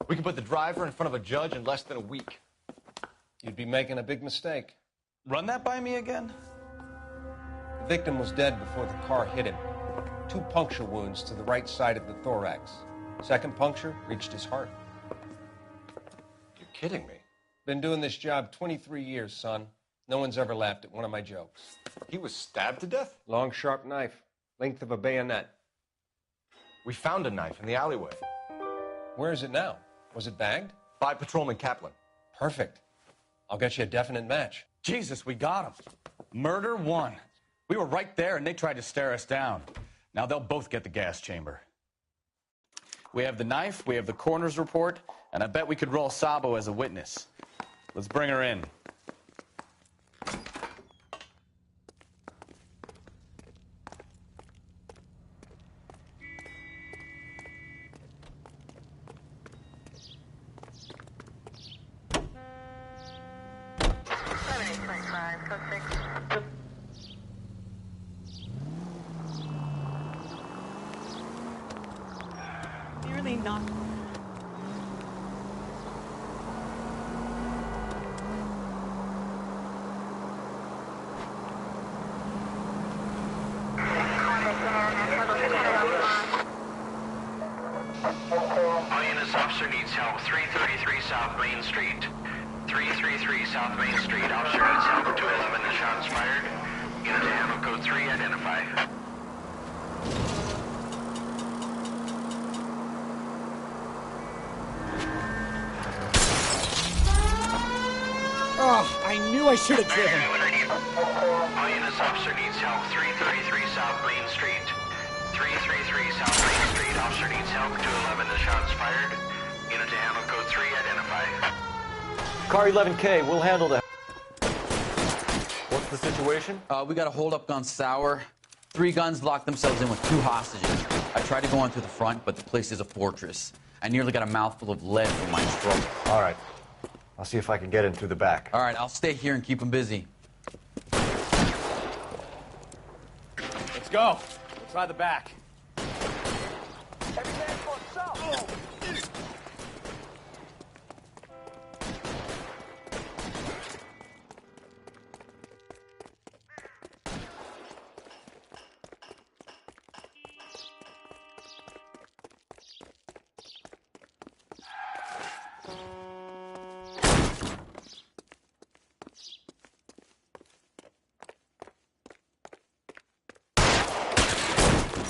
Speaker 6: We can put the driver in front of a judge in less than a week.
Speaker 14: You'd be making a big mistake.
Speaker 5: Run that by me again?
Speaker 14: The victim was dead before the car hit him. 2 puncture wounds to the right side of the thorax. Second puncture reached his heart.
Speaker 6: You're kidding me.
Speaker 14: Been doing this job 23 years, son. No one's ever laughed at one of my jokes.
Speaker 6: He was stabbed to death?
Speaker 14: Long, sharp knife. Length of a bayonet.
Speaker 6: We found a knife in the alleyway.
Speaker 14: Where is it now? Was it bagged?
Speaker 6: By Patrolman Kaplan.
Speaker 14: Perfect. I'll get you a definite match.
Speaker 3: Jesus, we got him. Murder 1. We were right there and they tried to stare us down. Now they'll both get the gas chamber. We have the knife, we have the coroner's report, and I bet we could roll Sabo as a witness. Let's bring her in.
Speaker 10: Nearly not.
Speaker 1: All units, officer needs help. 333 South Main Street. 333 South Main Street. Officer needs help. 211 is shots fired. Unit to handle code 3, identify.
Speaker 19: Oh, I knew I should have driven.
Speaker 1: All units, officer needs help. 333 South Main Street. 333 South Main Street. Officer needs help. 211 is shots fired. Unit to handle code 3, identify.
Speaker 6: Car 11K, we'll handle that. What's the situation?
Speaker 20: We got a hold-up gun sour. 3 guns locked themselves in with 2 hostages. I tried to go on through the front, but the place is a fortress. I nearly got a mouthful of lead from my stroke.
Speaker 6: All right. I'll see if I can get in through the back.
Speaker 20: All right, I'll stay here and keep them busy.
Speaker 3: Let's go. We'll try the back.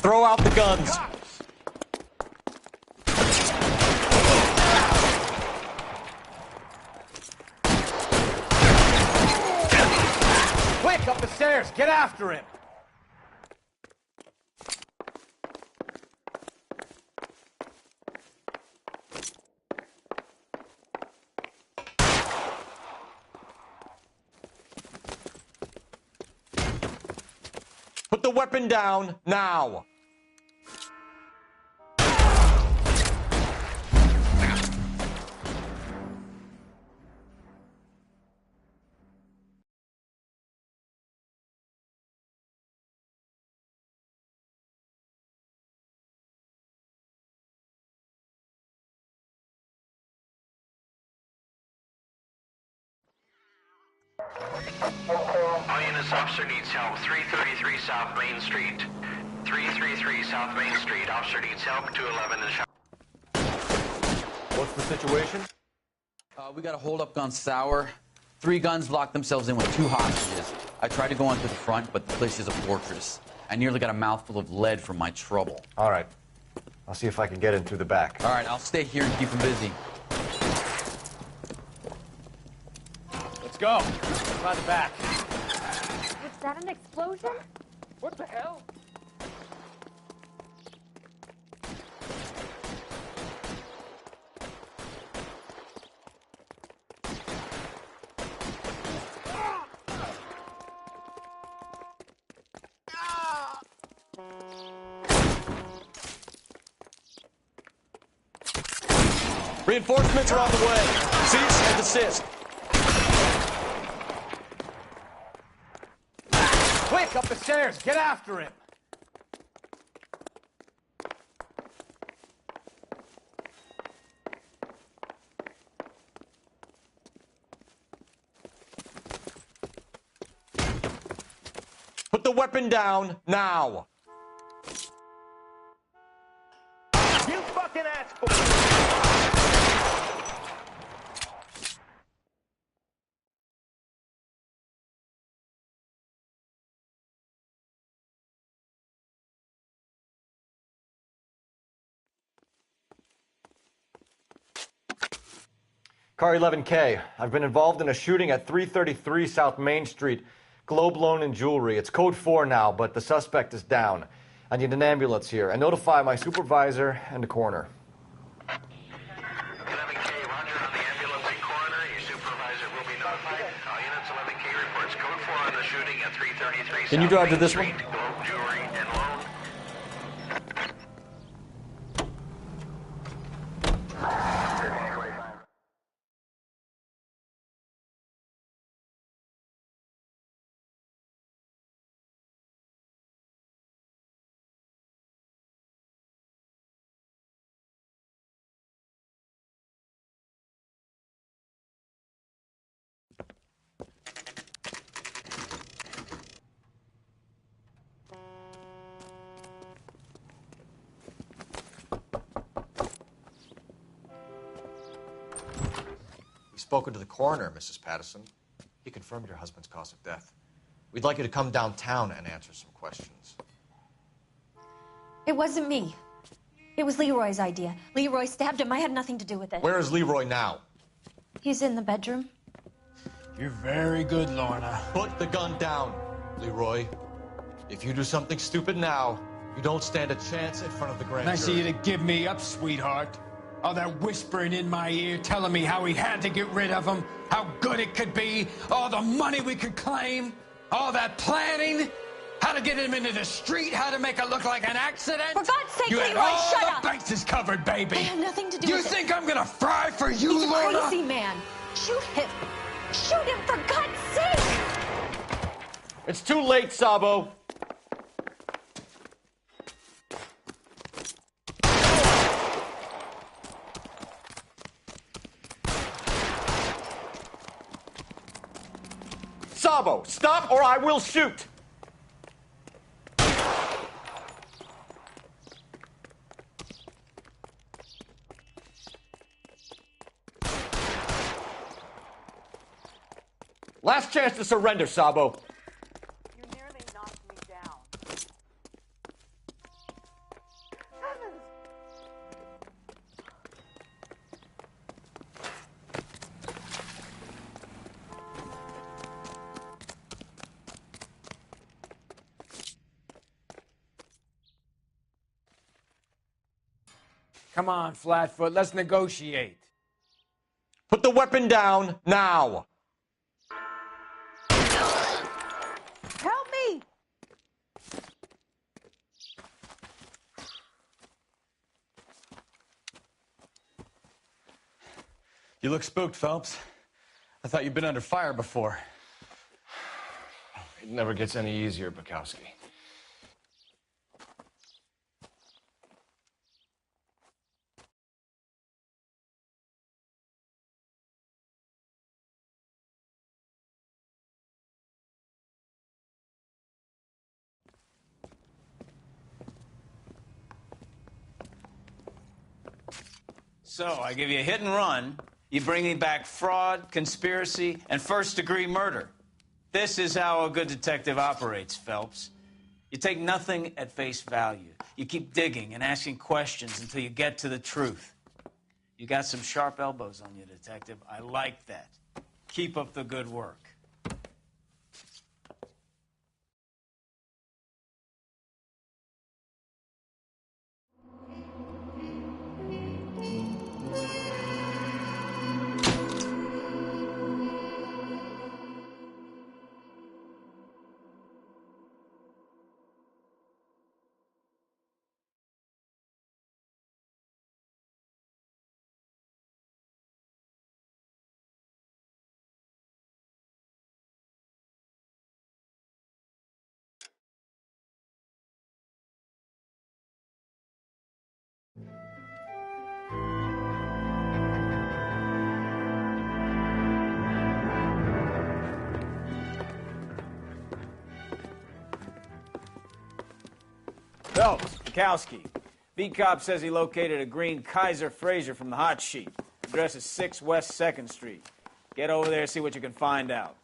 Speaker 6: Throw out the guns.
Speaker 3: Quick, up the stairs. Get after him.
Speaker 6: the weapon down, now!
Speaker 1: All units, officer needs help. 333 South Main Street. 333 South Main Street. Officer needs help. 211 in the shop.
Speaker 6: What's the situation?
Speaker 20: We got a hold-up on Sour. 3 guns locked themselves in with 2 hostages. I tried to go onto the front, but the place is a fortress. I nearly got a mouthful of lead from my trouble.
Speaker 6: All right. I'll see if I can get in through the back.
Speaker 20: All right, I'll stay here and keep them busy.
Speaker 7: Let's go. By the back.
Speaker 10: Was that an explosion?
Speaker 9: What the hell?
Speaker 6: Reinforcements are on the way. Cease and desist.
Speaker 7: Quick, up the stairs. Get after him.
Speaker 6: Put the weapon down, now!
Speaker 1: You fucking asshole!
Speaker 6: Car 11K, I've been involved in a shooting at 333 South Main Street. Globe Loan and Jewelry. It's code 4 now, but the suspect is down. I need an ambulance here. And notify my supervisor and the coroner.
Speaker 1: 11K, roger on the ambulance and coroner. Your supervisor will be notified. All units, 11K reports code 4 on the shooting at 333
Speaker 6: Can you
Speaker 1: South
Speaker 6: drive to
Speaker 1: Main
Speaker 6: this
Speaker 1: Street,
Speaker 6: one?
Speaker 1: Globe Jewelry and Loan.
Speaker 2: We've spoken to the coroner, Mrs. Patterson. He confirmed your husband's cause of death. We'd like you to come downtown and answer some questions.
Speaker 4: It wasn't me. It was Leroy's idea. Leroy stabbed him. I had nothing to do with it.
Speaker 2: Where is Leroy now?
Speaker 4: He's in the bedroom.
Speaker 7: You're very good, Lorna.
Speaker 2: Put the gun down, Leroy. If you do something stupid now, you don't stand a chance in front of the grand
Speaker 7: Nice of
Speaker 2: jury.
Speaker 7: you to give me up, sweetheart. All that whispering in my ear, telling me how we had to get rid of him, how good it could be, all the money we could claim, all that planning, how to get him into the street, how to make it look like an accident.
Speaker 4: For God's sake,
Speaker 7: you
Speaker 4: Leroy,
Speaker 7: had all
Speaker 4: shut
Speaker 7: the
Speaker 4: up!
Speaker 7: bases covered, baby.
Speaker 4: I had nothing to do
Speaker 7: You
Speaker 4: with it.
Speaker 7: think I'm gonna fry for you,
Speaker 4: He's a
Speaker 7: Lorna?
Speaker 4: crazy man. Shoot him. Shoot him, for God's sake!
Speaker 6: It's too late, Sabo. Sabo, stop or I will shoot! Last chance to surrender, Sabo.
Speaker 10: You nearly knocked me down.
Speaker 7: Come on, Flatfoot, let's negotiate.
Speaker 6: Put the weapon down, now!
Speaker 10: Help me!
Speaker 3: You look spooked, Phelps. I thought you'd been under fire before.
Speaker 2: It never gets any easier, Bukowski.
Speaker 5: So, I give you a hit and run. You bring me back fraud, conspiracy, and first-degree murder. This is how a good detective operates, Phelps. You take nothing at face value. You keep digging and asking questions until you get to the truth. You got some sharp elbows on you, detective. I like that. Keep up the good work. Phelps, Bukowski. V-Cop says he located a green Kaiser Fraser from the hot sheet. Address is 6 West 2nd Street. Get over there and see what you can find out.